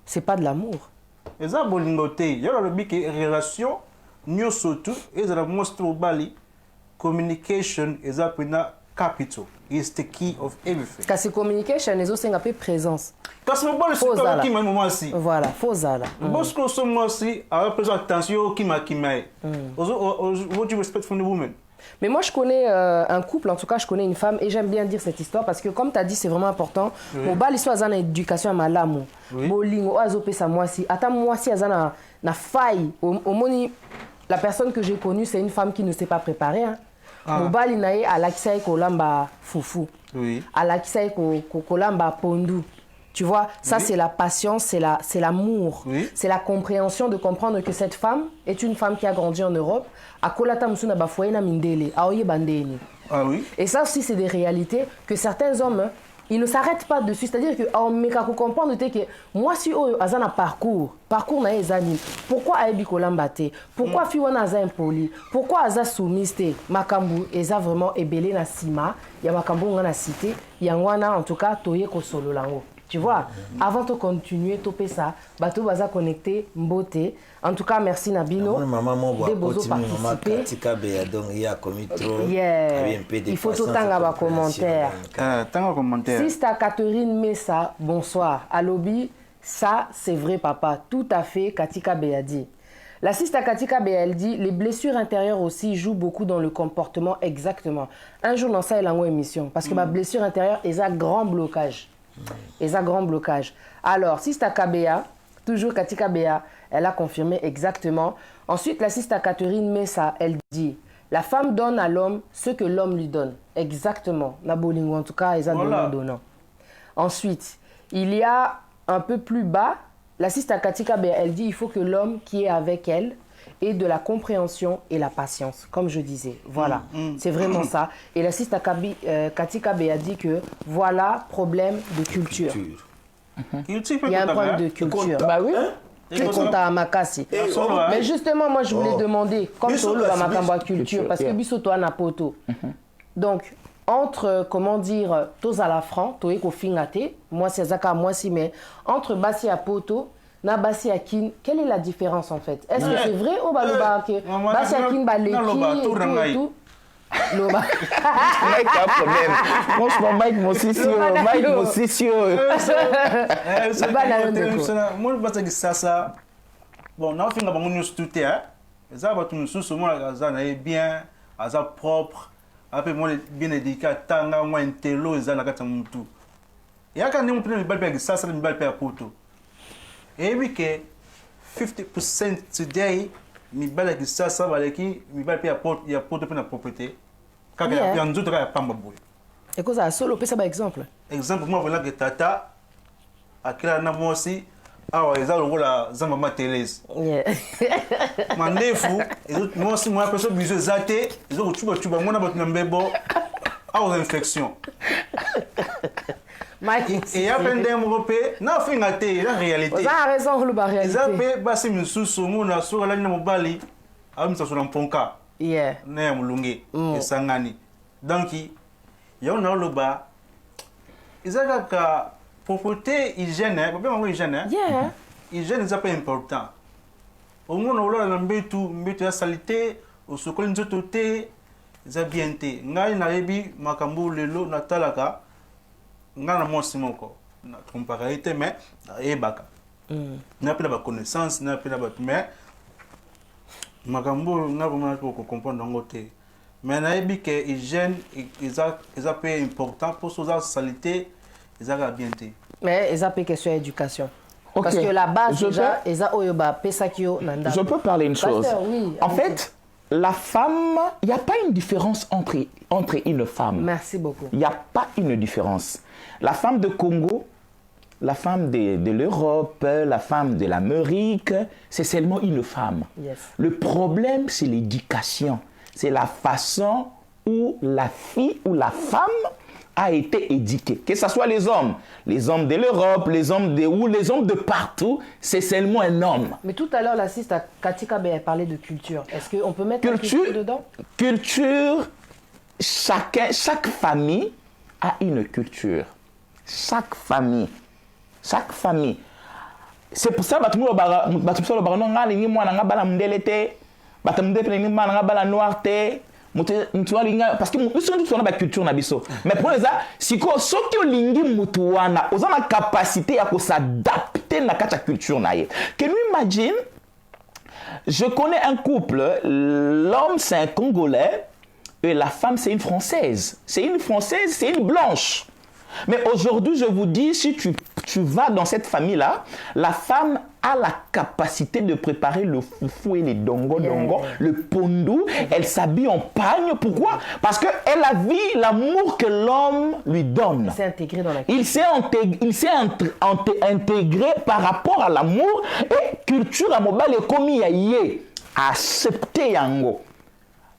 C: C'est pas de l'amour.
F: Et ça, il y a le but que relation, nous surtout, et ça, most of Bali, communication is up in a capital. It's the key of everything.
C: Parce que communication, les autres, c'est un peu présence.
F: Parce que je ne sais pas qui m'a moment aussi.
C: Voilà, faux là.
F: Parce que ce moment aussi, à la attention qui m'a qui m'a. What do you respect from the woman?
C: Mais moi, je connais un couple, en tout cas, je connais une femme, et j'aime bien dire cette histoire parce que, comme tu as dit, c'est vraiment important. Mon bal, l'histoire, c'est une éducation à malamu. Bolingo, azope, ça, moi, si. Attends, moi, si, elle a une faille. Au moni, la personne que j'ai connue, c'est une femme qui ne s'est pas préparée. Mon bal, il a à l'accès kolamba foufou. À l'accès kolamba pondu. Tu vois, ça c'est la patience, c'est l'amour, c'est la compréhension de comprendre que cette femme est une femme qui a grandi en Europe. Et ça aussi c'est des réalités que certains hommes, ils ne s'arrêtent pas dessus. C'est-à-dire que comprendre que moi si azana parcours na ezani, pourquoi aibi kolambate, pourquoi fiwana aza impoli, pourquoi aza soumiste, makambu eza vraiment ebele na sima, ya makambu ngana cité, yangwana en tout cas toye ko solo lango. Tu vois, avant de continuer, topé ça, bateau baza connecté, mbote. En tout cas, merci Nabino.
D: Des beaux participer.
C: Il faut tout temps commentaire. Sista Catherine Messa, bonsoir. Alobi, ça c'est vrai papa, tout à fait. Katika Béadi. La Sista Katika Béadi dit les blessures intérieures aussi jouent beaucoup dans le comportement exactement. Un jour dans ça il y a une émission parce que ma blessure intérieure est un grand blocage. Et un grand blocage. Alors, Sista Kabea, toujours Katika Bea, elle a confirmé exactement. Ensuite, la Sista Catherine Messa, elle dit la femme donne à l'homme ce que l'homme lui donne. Exactement. Nabolingo, en tout cas, ils ont donnant. Ensuite, il y a un peu plus bas, la Sista Katika Bea, elle dit il faut que l'homme qui est avec elle ait de la compréhension et la patience, comme je disais. Voilà, c'est vraiment ça. Et la Sista Katika Bea dit que voilà, problème de culture. Il y a un problème de culture. Bah oui. Mais justement, moi je voulais demander, comme tu as ma culture, parce que biso toi na poto. Donc, entre, comment dire, tous à la franc, toi et fingate, moi c'est Zaka, moi si, mais entre Bassi à poto, na Bassi à Kin, quelle est la différence en fait? Est-ce que c'est vrai ou pas que Bassi à Kin, Baleki et tout? Loba.
E: Mike a un problème. Franchement, Mike Mossissio.
F: Moi, je pense que ça. Bon, on a fait un news tout à ça va tout sous moi bien, ça propre. Après moi bien éduqué, tanga moi intello ça na kata mutu. Ya quand on prend le balbeg ça le balbeg poto. Et oui que 50% today mi balbeg ça va leki mi balbeg poto ya poto pour la propriété. Quand il y a un autre gars pas mabou.
C: Et quoi ça solo pesa par exemple.
F: Exemple moi voilà que tata akila na moi aussi ah ils ont la zamba matelez. Mandefu moi aussi moi personne besoin zaté ils ont tuba moi na batu mbebo ah aux infections. Et après d'Europe na fingaté la réalité.
C: Vous avez raison le réalité.
F: Ils appellent basi misusu mona sur la mobali amsa sur l'amponka.
C: Yeah.
F: Na mulunge esangani. Donc il y a un loba izaka propreté hygiène bien hygiène
C: yeah
F: hygiène c'est pas important au moins on a mbetu la saleté au sokoli nzoto te za bien te ngai na yebi makambu lelo na talaka ngana mosi moko na comparité mais ebaka na pela ba connaissance na pela ba mais makambu na vraiment ko comprendre ngote mais na yebi que hygiène eza peu important pour sa saleté eza bien te.
C: Mais ils appellent question éducation. Okay. Parce que la base déjà,
E: je peux parler une chose.
C: Oui,
E: en fait, la femme, il n'y a pas une différence entre une femme.
C: Merci beaucoup.
E: Il n'y a pas une différence. La femme de Congo, la femme de l'Europe, la femme de l'Amérique, c'est seulement une femme.
C: Yes.
E: Le problème, c'est l'éducation. C'est la façon où la fille ou la femme a été éduquée. Que ce soit les hommes de l'Europe, les hommes de partout, c'est seulement un homme.
C: Mais tout à l'heure, la Sista Katika a parlé de culture. Est-ce qu'on peut mettre culture dedans?
E: Culture, chaque famille a une culture. Chaque famille. C'est pour ça que je parce que nous sommes dans culture nabiso. Mais pour ça, si vous avez la capacité à s'adapter à la culture. Que nous imagine, je connais un couple, l'homme c'est un Congolais et la femme c'est une Française. C'est une Française, c'est une blanche. Mais aujourd'hui, je vous dis, si tu vas dans cette famille-là, la femme a la capacité de préparer le foufou et les dongo, le pondou. Elle s'habille en pagne. Pourquoi? Parce qu'elle a vu l'amour que l'homme lui donne.
C: Il s'est intégré dans la culture.
E: Il s'est intégré par rapport à l'amour et culture à mobile et comme il y a accepter yango.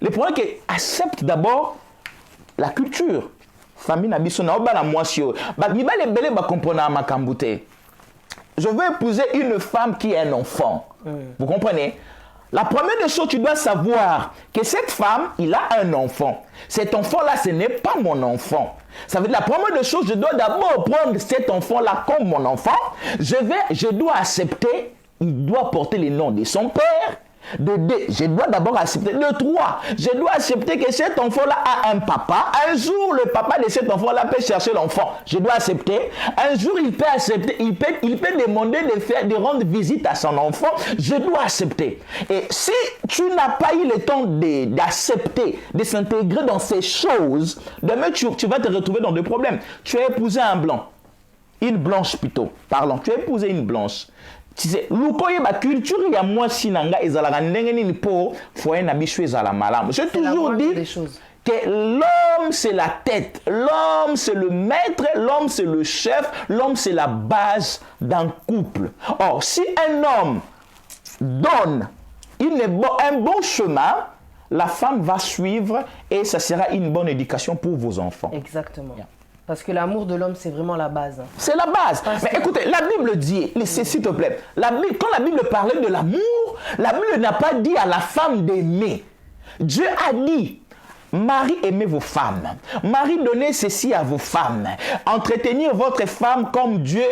E: Le problème est qu'accepte d'abord la culture. Famille na biso na obala mwasio ba mibale belé ba comprendre makambute. Je veux épouser une femme qui a un enfant. Vous comprenez? La première des choses, tu dois savoir que cette femme, il a un enfant. Cet enfant-là, ce n'est pas mon enfant. Ça veut dire la première des choses, je dois d'abord prendre cet enfant-là comme mon enfant. Je dois accepter, il doit porter le nom de son père. De 2, je dois d'abord accepter. De 3, je dois accepter que cet enfant-là a un papa. Un jour, le papa de cet enfant-là peut chercher l'enfant. Je dois accepter. Un jour, il peut accepter. Il peut demander de rendre visite à son enfant. Je dois accepter. Et si tu n'as pas eu le temps d'accepter, de s'intégrer dans ces choses, demain, tu vas te retrouver dans des problèmes. Tu as épousé un blanc. Une blanche plutôt. Parlons. Tu as épousé une blanche. Tu sais, la culture, il y a moi si nanga ezalaka ndenge nini po foyer na biso ezala malamu. J'ai toujours dit que l'homme c'est la tête, l'homme c'est le maître, l'homme c'est le chef, l'homme c'est la base d'un couple. Or, si un homme donne un bon chemin, la femme va suivre et ça sera une bonne éducation pour vos enfants. Exactement. Yeah.
C: Parce que l'amour de l'homme, c'est vraiment la base.
E: C'est la base. Mais écoutez, la Bible dit, s'il te plaît, quand la Bible parlait de l'amour, la Bible n'a pas dit à la femme d'aimer. Dieu a dit, Marie, aimez vos femmes. Marie, donnez ceci à vos femmes. Entretenir votre femme comme Dieu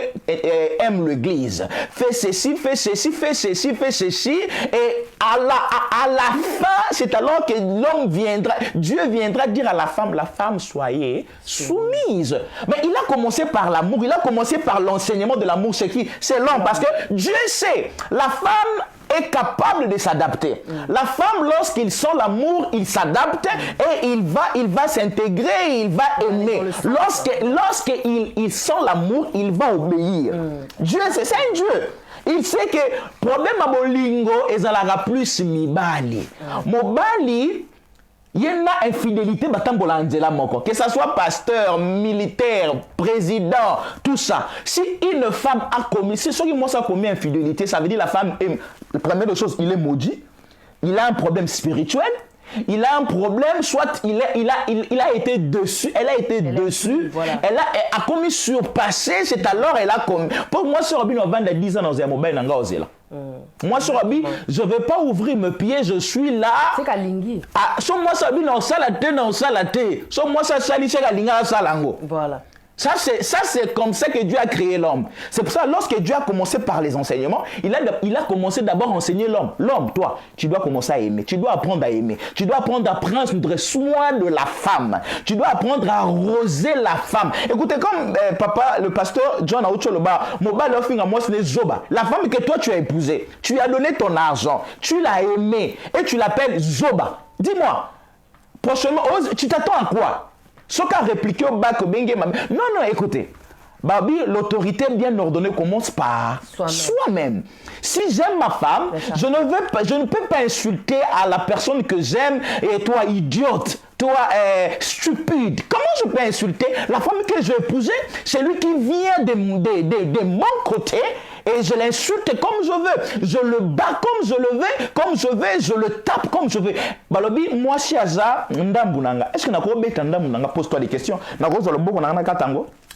E: aime l'Église. Fais ceci, fais ceci, fais ceci, fais ceci. Et à la fin, c'est alors que l'homme viendra, Dieu viendra dire à la femme, soyez soumise. Mais il a commencé par l'amour, il a commencé par l'enseignement de l'amour. C'est qui? C'est l'homme. Parce que Dieu sait, la femme est capable de s'adapter. La femme, lorsqu'il sent l'amour, il s'adapte et il va s'intégrer, il va aimer. Lorsqu'il sent l'amour, il va obéir. Dieu, c'est un Dieu. Il sait que problème à bolingo ezalaka plus mibali. Mobali, il y a une infidélité, que ce soit pasteur, militaire, président, tout ça. Si une femme a commis, si ceux qui m'ont commis infidélité, ça veut dire la femme est, la première chose, il est maudit, il a un problème spirituel, il a un problème, soit il a été dessus, elle a été dessus, voilà. Elle a commis surpassé, c'est alors elle a commis. Pour moi, sur Robin, on vend 10 ans dans un mobile, moi, sur Robin, je ne vais pas ouvrir mes pieds, je suis là.
C: C'est Kalingi.
E: Sur moi, sur Robin, on salaté. Sur moi, ça sali, c'est Kalingi, salango.
C: Voilà.
E: Ça, c'est comme ça que Dieu a créé l'homme. C'est pour ça, lorsque Dieu a commencé par les enseignements, il a commencé d'abord à enseigner l'homme. L'homme, toi, tu dois commencer à aimer. Tu dois apprendre à aimer. Tu dois apprendre à prendre soin de la femme. Tu dois apprendre à arroser la femme. Écoutez, comme papa, le pasteur John Aoucholoba, la femme que toi, tu as épousée, tu lui as donné ton argent, tu l'as aimée et tu l'appelles Zoba. Dis-moi, prochainement, tu t'attends à quoi? Ce qu'a répliqué au bac, non, écoutez. Babi, l'autorité bien ordonnée commence par soi-même. Si j'aime ma femme, je ne peux pas insulter à la personne que j'aime et toi, idiote, toi, stupide. Comment je peux insulter la femme que j'ai épousée? C'est lui qui vient de mon côté et je l'insulte comme je veux. Je le bats comme je le veux, comme je veux, je le tape comme je veux. Balobi, moi, si Aza, Ndambunanga, est-ce que Nako Beta Ndambunanga pose-toi des questions?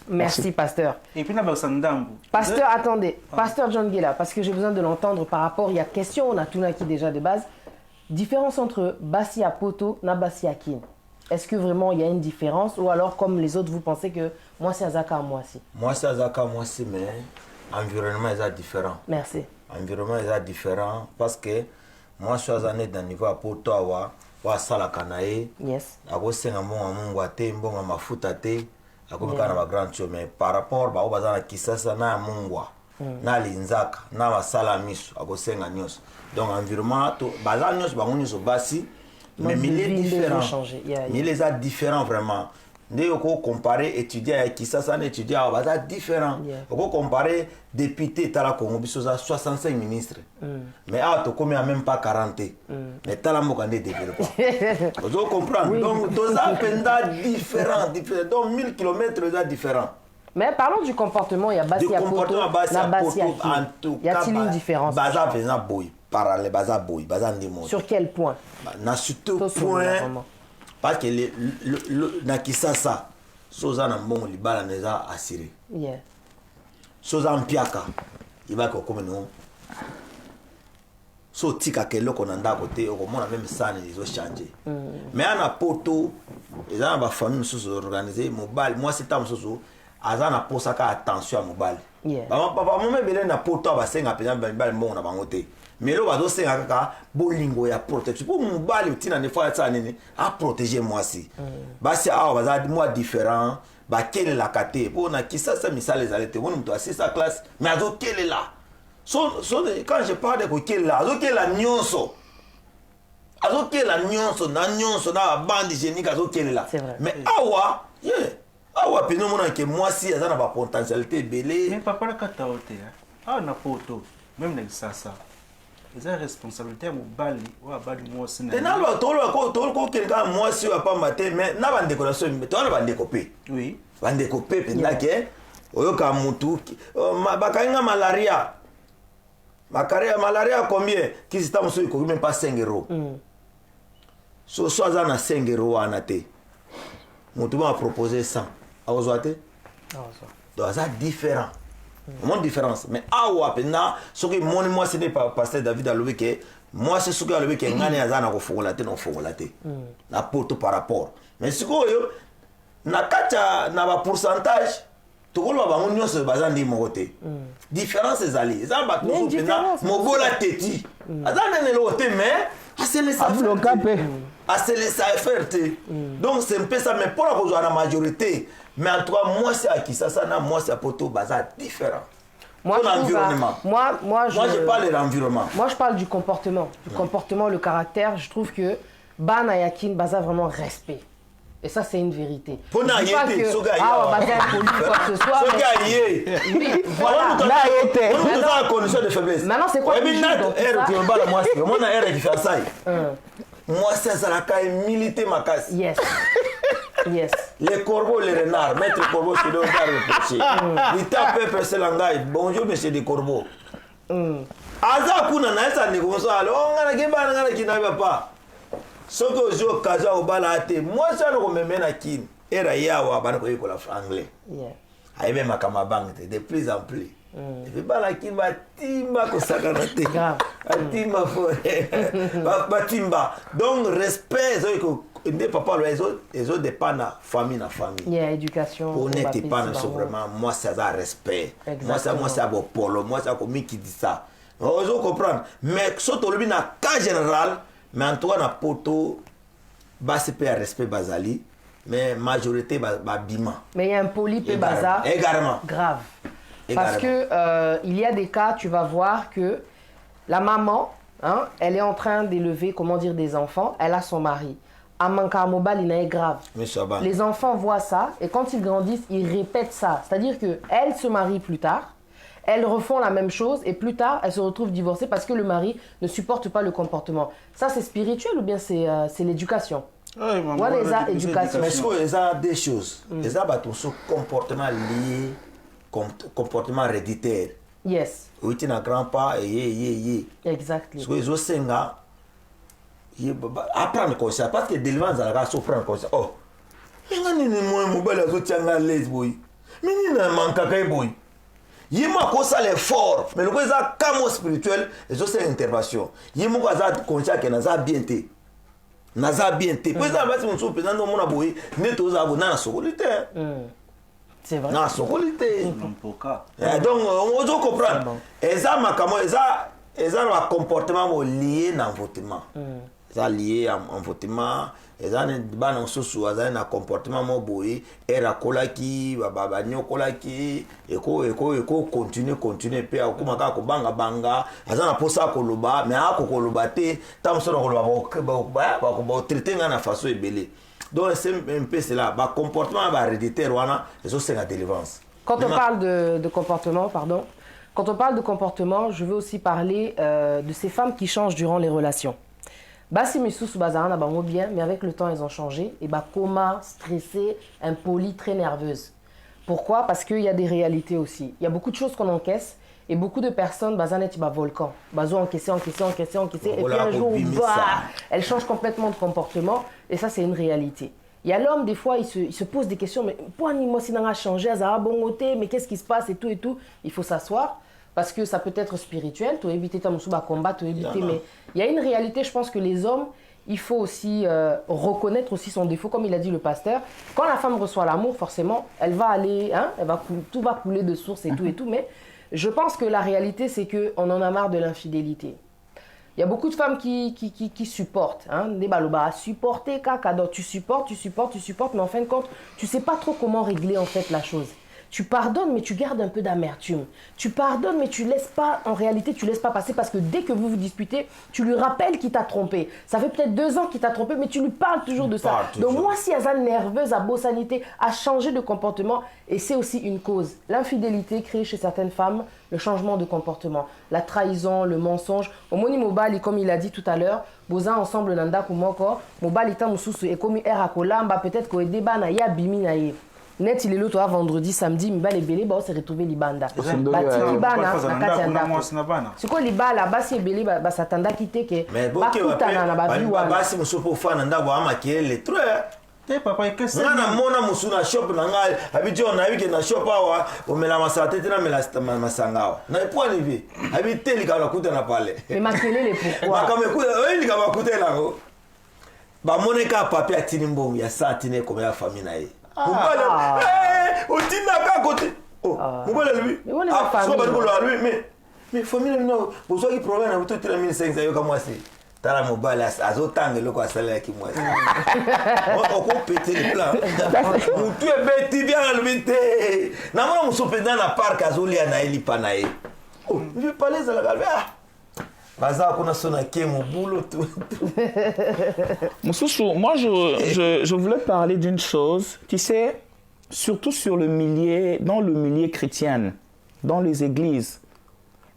C: Merci, pasteur.
F: Et puis,
C: pasteur, attendez. Pasteur John Guela, parce que j'ai besoin de l'entendre par rapport, il y a question, on a tout qui déjà de base. Différence entre Bassi à Poto et Bassi à Kin. Est-ce que vraiment il y a une différence ou alors comme les autres vous pensez que moi c'est Azaka moi aussi?
D: Moi c'est Azaka moi aussi mais environnement est différent.
C: Merci.
D: Environnement est différent parce que moi je suis né dans niveau pour toi wa sala kanae.
C: Yes.
D: Ako senga mbonga mungu ate mbonga mafuta te. Ako bika na grand show mais par rapport ba bazana kisasa na mungwa. Na linzaka na masala miso ako senga nyos. Donc environnement to bazana nyos ba ngoni so basi mais milieu différent. Milieu est différent vraiment. Dès qu'on compare étudiants avec qui ça étudiant à base différent. On comparer député t'as la Congo biso 65 ministres. Mais ah to comme même pas 40. Mais t'as la mokande développé. Vous comprenez? Donc deux appels différents, donc 1000 km différents.
C: Mais parlons du comportement, il y a Bassi à Poto, en tout cas. Y a-t-il une différence?
D: Baza faisant boy, parallèle baza boy, baza ndimo.
C: Sur quel point?
D: Na surtout point. Parce que na kisasa soza na mbongo libala neza assuré.
C: Yeah.
D: Soza mpiaka ibaka comme nous. So tika ke loko na ndako te okomona même ça ils ont changé. Mais ana poto ezana ba famille mususu organiser mobile moi c'est ta mususu azana posaka attention à mobile.
C: Yeah.
D: Papa mome belé na poto abasenga pena mobile mbongo na bango te. Mais là, on va dire que bolingo ya protection. Pour mon bal, tu n'as pas ça à protéger moi si. Bah c'est ah, on va dire moi différent. Bah quelle est la caté? Pour na qui ça misal les allétés. On doit c'est sa classe. Mais azo quelle est là? Quand je parle de quelle là, azo quelle la nyonso. Azo quelle la nyonso, na bande hygiénique azo quelle est là. Mais awa, yeah. Awa pino mona que moi si ça n'a pas potentialité belé.
F: Mais papa la kataote. Ah na poto. Même avec ça. C'est une responsabilité au bali ou à bali moi aussi.
D: Et là toi quelqu'un moi si va pas mater mais na bande décoration toi na bande découper.
F: Oui.
D: Bande découper pendant que oyoka mutu bakainga malaria. Malaria combien? Qui c'est tam so ko même pas 5 euros. So ça na 5 euros anate. Mutu m'a proposé 100. Aozoate? Donc ça différent. Mon différence mais awa pena ce que moi ce n'est pas pasteur David alobi que moi c'est ce que alobi que ngani azana ko fongola te non fongola te na poto par rapport mais ce que na kacha na ba pourcentage to ko ba bango nyonso bazandi mokote différence ezali za ba to pena mogola teti azana ne lo te mais c'est les affaires donc c'est un peu ça mais pour la majorité. Mais en tout cas, moi c'est à qui ça moi c'est à Poto Baza différent.
C: Moi,
D: je parle de l'environnement.
C: Moi je parle du comportement. Comportement, le caractère. Je trouve que Bana Yakin Baza vraiment respect. Et ça c'est une vérité.
D: Pour n'a pas que
C: Baza est poli quoi que ce soit. Oui, voilà.
D: On a une condition de faiblesse.
C: Maintenant c'est quoi?
D: Moi c'est ça la caille militaire ma casse.
C: Yes. Yes.
D: Les corbeaux, les renards, maître corbeau, c'est donc pas reproché. Il tape percer l'angaï. Bonjour, monsieur des corbeaux. Aza kuna na esa ni comme ça. Alors, on a qui va na qui n'avait pas. Ce que je kaza au balate, moi ça ne me mène à qui. Era yawa bana ko école anglais. Yeah. Aibe makama banque de plus en plus. Et puis bana qui va timba ko sakanate. Timba fo. Ba timba. Donc respect so ko des papa les autres dépendent de famille na famille.
C: Il y a éducation.
D: On n'était pas vraiment moi c'est ça respect. Moi c'est bon polo, moi c'est comme qui dit ça. Vous comprendre mais surtout le na cas général mais en tout cas na poto ba c'est pas respect bazali mais majorité ba bima.
C: Mais il y a un poli pe baza.
D: Également.
C: Grave. Parce que il y a des cas tu vas voir que la maman hein, elle est en train d'élever comment dire des enfants, elle a son mari. Amanka Mobile, il est grave. Les enfants voient ça et quand ils grandissent, ils répètent ça. C'est-à-dire qu'elles se marient plus tard, elles refont la même chose et plus tard, elles se retrouvent divorcées parce que le mari ne supporte pas le comportement. Ça, c'est spirituel ou bien c'est l'éducation?
D: Voilà les éducations. Mais il y a des choses. Il y a un comportement lié, comportement héréditaire.
C: Yes.
D: Oui, tu n'as grand-père et
C: Exactly.
D: Parce que les autres, apprendre conscience parce que délivrance à la prendre conscience. Oh, mais moi mobile les autres tiennent les boy. Mais ni na manka kay boy. Yima ko ça l'effort, mais le ko ça camo spirituel, les autres c'est intervention. Yima ko ça conscience que na ça bienté. naza bien te po eza basi mosusu mpenza nde omona boye nde tozala bo nana sokoli te
C: c'est vrai
D: nana sokoli te donc ozo comprendre eza makambo eza na bacomportement bo lié na envoûtement eza lié à envoûtement eza bana mosusu azali na comportement mo boye ere akolaki banyokolaki ekocontinue mpe akoma kaka kobangabanga aza na mposa ya koloba mais akokoloba te ta mosusu na koloba batraite ngai na façon ebele donc c'est un peu cela bacomportement ya bahéréditaire wana ezosenga délivrance.
C: Quand on parle de comportement, pardon, quand on parle de comportement, je veux aussi parler de ces femmes qui changent durant les relations. Basi misusu bazana bango bien, mais avec le temps ils ont changé et coma, stressée, impolie, très nerveuse. Pourquoi? Parce qu'il y a des réalités aussi. Il y a beaucoup de choses qu'on encaisse et beaucoup de personnes bazana ti ba volcan, bazo encaisser et puis un jour elle change complètement de comportement et ça c'est une réalité. Il y a l'homme, des fois, il se pose des questions, mais pourquoi moi si n'a changé, ça a bon côté, mais qu'est-ce qui se passe et tout. Il faut s'asseoir parce que ça peut être spirituel, tu éviter ta moussouba combat, tu éviter, mais il y a une réalité, je pense que les hommes, il faut aussi reconnaître aussi son défaut, comme il a dit le pasteur. Quand la femme reçoit l'amour, forcément, elle va aller, hein, tout va couler de source et tout, mais je pense que la réalité, c'est qu'on en a marre de l'infidélité. Il y a beaucoup de femmes qui supportent, hein, des balobas, supporter, caca, donc tu supportes, mais en fin de compte, tu ne sais pas trop comment régler en fait la chose. Tu pardonnes, mais tu gardes un peu d'amertume. Tu pardonnes, mais tu laisses pas, en réalité, tu laisses pas passer parce que dès que vous vous disputez, tu lui rappelles qu'il t'a trompé. Ça fait peut-être 2 ans qu'il t'a trompé, mais tu lui parles toujours de ça. Donc moi, si elle est nerveuse, à bossanité, à changer de comportement, et c'est aussi une cause. L'infidélité crée chez certaines femmes le changement de comportement, la trahison, le mensonge. Au moni mobali, comme il a dit tout à l'heure, boza ensemble nanda kumoko, mobali ta mususu et comme era kolamba, peut-être que débat na ya bimi na ye. Net il est l'autre vendredi samedi mba les belé ba se retrouver libanda bati libana na kati anda siko libala basi belé ba satanda kité ke ba kutana na ba biwa
D: basi musupo fana ndabo amakele trop
F: te papa qu'est-ce
D: na mona musuna shop na ngai habiti on a vu que na shop awa o mela masate tena mela masangao na point de vue habiti li kala kutana pale
C: mais makele pourquoi
D: ba kama kuta li kama kutela ko ba moneka papier atini mbongo ya satine comme ya famille na ye Mubala, otina ka côté. Oh, mubala lui. Ah, so ba ngolo lui mais famille no, bozo ki problème na buto 3500 yo kama c'est. Tala mubala azotanga loko asala ki moi. On ko péter le plan. Tu es bête bien le vite. Na mo musopenda na parc azoli na eli panae. Oh, je parler za la galbe.
E: Moussoussou, moi je voulais parler d'une chose, tu sais, surtout dans le milieu chrétien, dans les églises,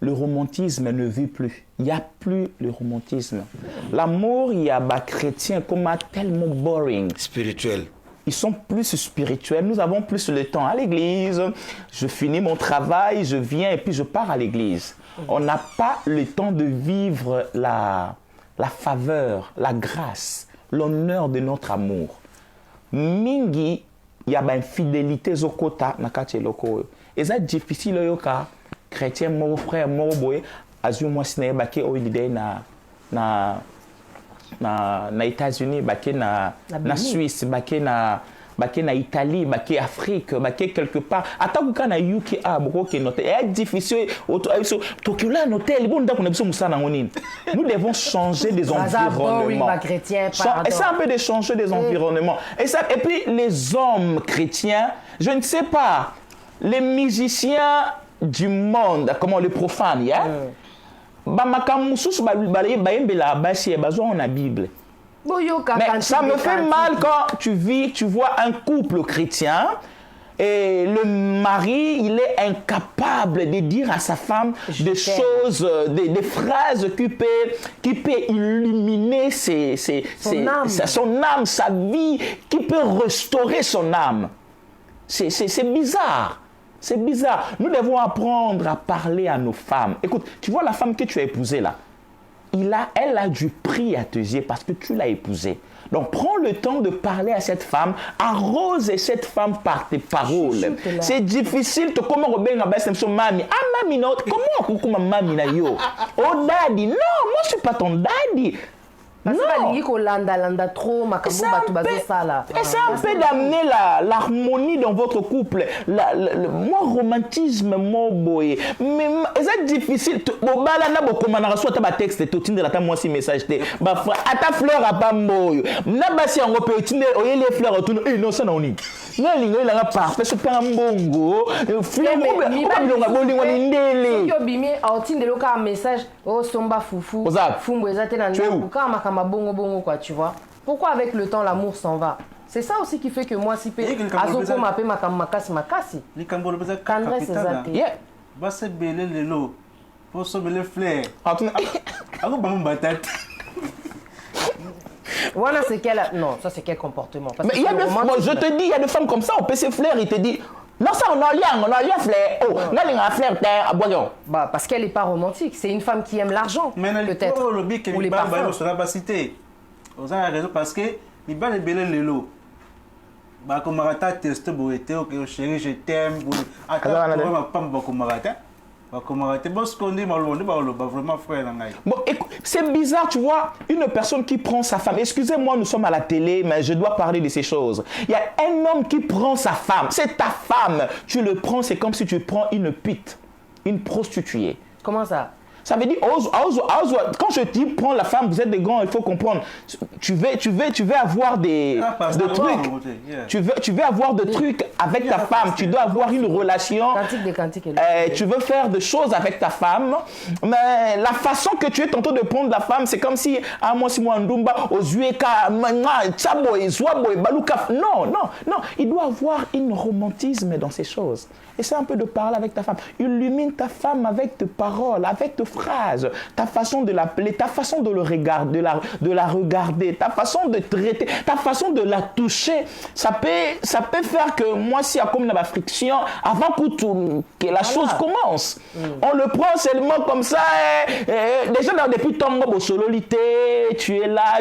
E: le romantisme ne vit plus. Il n'y a plus le romantisme. L'amour, il y a des chrétiens comme tellement boring.
D: Spirituel.
E: Ils sont plus spirituels. Nous avons plus le temps à l'église. Je finis mon travail, je viens et puis je pars à l'église. On n'a pas le temps de vivre la faveur, la grâce, l'honneur de notre amour. Mingi, il y a une fidélité zokota na kati loko. Et c'est difficile yoka chrétien mon frère mon boy azu moi sine baki o idée na États-Unis baki na Suisse baki na Italie, baki Afrique, baki quelque part. Attends que na UK beaucoup qui note. C'est difficile. Nous devons changer des environnements. Et ça un peu de changer des environnements. Et puis les hommes chrétiens, je ne sais pas, les musiciens du monde, comment les profanes, hein? Mais ça me fait mal quand tu vois un couple chrétien et le mari, il est incapable de dire à sa femme des choses, des phrases qui peut illuminer son âme, sa vie, qui peut restaurer son âme. C'est bizarre. C'est bizarre. Nous devons apprendre à parler à nos femmes. Écoute, tu vois la femme que tu as épousée là, elle a du prix à tes yeux parce que tu l'as épousée. Donc prends le temps de parler à cette femme, arrose cette femme par tes paroles. C'est difficile de comment Robin a mami. Ah mami non, comment mami na yo? Oh daddy, non, moi je suis pas ton daddy.
C: Non. C'est
E: un peu d'amener l'harmonie dans votre couple. Moi, romantisme, moi, boy. Mais c'est difficile. Bon, bah là, beaucoup de choses, tu as texte, tu as moi si message. Bah, à ta fleur, à pas boy. Na basi on peut utiliser les fleurs autour. Non, ça non. Non, il y a parfait. C'est pas un bongo. Fleur,
C: message. Oh, somba foufou. Fumbo, bongo quoi, tu vois. Pourquoi avec le temps l'amour s'en va? C'est ça aussi qui fait que moi si azoko m'appelle makasi.
F: Les cambo le peut-être bah c'est belé le lot. Pour sauver les fleurs. Ako ba mon batate.
C: Voilà c'est quel non, ça c'est quel comportement parce
E: mais il y a je te dis il y a des femmes comme ça on peut se fleur il te dit non, ça, on a lien fleur. Oh, on a lien fleur terre à boyon.
C: Bah, parce qu'elle n'est pas romantique. C'est une femme qui aime l'argent. Peut-être.
F: Ou les parfums. Sur la basité. Vous avez raison parce que, il va les bêler les lots. Bah, comme Marata teste, bon, ok, chérie, je t'aime. Attends,
E: c'est bizarre, tu vois, une personne qui prend sa femme. Excusez-moi, nous sommes à la télé, mais je dois parler de ces choses. Il y a un homme qui prend sa femme. C'est ta femme. Tu le prends, c'est comme si tu prends une pute, une prostituée.
C: Comment ça?
E: Ça veut dire, quand je dis prends la femme, vous êtes des grands, il faut comprendre. Tu veux avoir des trucs. Tu veux avoir des trucs avec ta femme. Tu dois avoir une relation. Tu veux faire des choses avec ta femme. Mais la façon que tu es tenté de prendre la femme, c'est comme si, moi, si moi, Ndumba, aux Ueka, non. Il doit avoir un romantisme dans ces choses. Essaie un peu de parler avec ta femme. Illumine ta femme avec tes paroles, avec tes phrases, ta façon de l'appeler, ta façon de le regarder, de la regarder, ta façon de traiter, ta façon de la toucher. Ça peut faire que moi, si il y a comme une friction, avant que la chose commence, on le prend seulement comme ça. Déjà, depuis ton sololité, tu es là,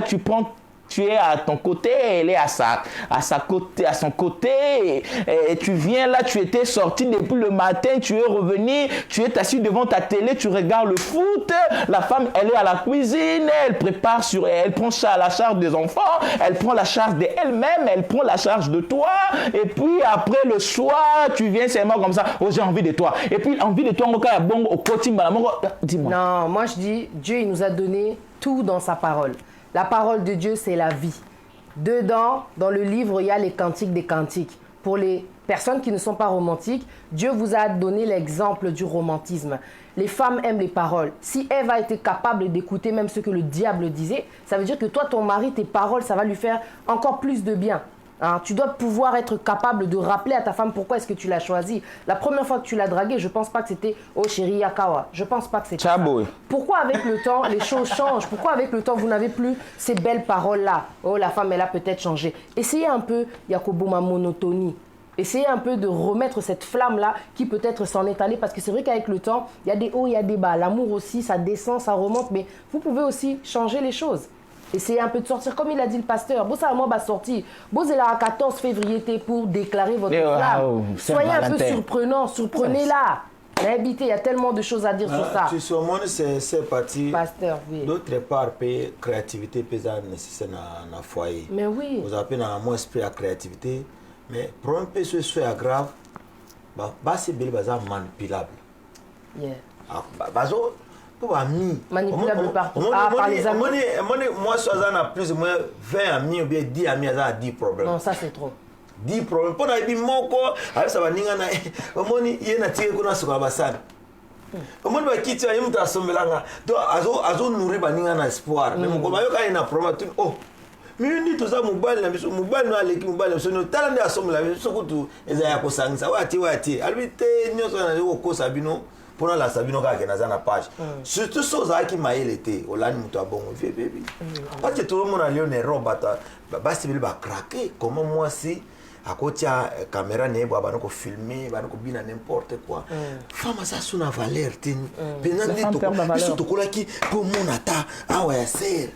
E: tu es à ton côté, elle est à son côté, et tu viens là, tu étais sorti depuis le matin, tu es revenu, tu es assis devant ta télé, tu regardes le foot, la femme, elle est à la cuisine, elle prépare elle prend la charge des enfants, elle prend la charge d'elle-même, elle prend la charge de toi, et puis après le soir, tu viens seulement comme ça, oh j'ai envie de toi, et puis envie de toi, dis-moi.
C: Non, moi je dis, Dieu il nous a donné tout dans sa parole. La parole de Dieu, c'est la vie. Dedans, dans le livre, il y a les cantiques des cantiques. Pour les personnes qui ne sont pas romantiques, Dieu vous a donné l'exemple du romantisme. Les femmes aiment les paroles. Si Ève a été capable d'écouter même ce que le diable disait, ça veut dire que toi, ton mari, tes paroles, ça va lui faire encore plus de bien. Hein, tu dois pouvoir être capable de rappeler à ta femme pourquoi est-ce que tu l'as choisi. La première fois que tu l'as draguée, je ne pense pas que c'était « Oh chérie Yakawa ». Je ne pense pas que c'était ça. Pourquoi avec le temps, les choses changent? Pourquoi avec le temps, vous n'avez plus ces belles paroles-là? Oh, la femme, elle a peut-être changé. Essayez un peu, Yakoboma, monotonie. Essayez un peu de remettre cette flamme-là qui peut-être s'en est allée. Parce que c'est vrai qu'avec le temps, il y a des hauts, il y a des bas. L'amour aussi, ça descend, ça remonte. Mais vous pouvez aussi changer les choses. Essayez un peu de sortir, comme il a dit le pasteur. Vous savez, moi, sortir. Vous êtes là à 14 février pour déclarer votre flamme. Soyez un peu surprenant, surprenez-la. Il y a tellement de choses à dire sur ça.
D: Tu sais, moi, c'est parti.
C: Pasteur, oui.
D: D'autre part, créativité pesante nécessaire dans le foyer.
C: Mais oui.
D: Vous avez un moins esprit à créativité. Mais pour un peu ce soit grave, c'est manipulable.
C: Yeah.
D: Manipulable par les amis. Moi, je suis plus ou moins 20 amis ou bien 10 amis à 10 problèmes.
C: Non, ça c'est trop.
D: 10 problèmes. Pour les moko, ça va ninga na. Omoni yena tire kuna suka basana. Omoni ba kiti ya mtu asombelanga. Donc azo nourrir ba ninga na espoir. Mais moko ba yoka ina problème. Oh. Mimi tout ça mobile na biso mobile no aleki mobile so no tala ndi asombela biso kutu eza ya kosangisa wati. Albite nyoso na yo kosa bino. Pour la Sabino qui est dans la page. Surtout chose qui m'a été, au lani muto bon bébé. Parce que tout le monde a lieu ne robata, basi va craquer. Comment moi si à côté caméra ne ba banoko filmer, banoko bina n'importe quoi. Femme ça sous la valeur tin. Pendant dit tout, surtout kola qui pour mon ata, ah ouais c'est.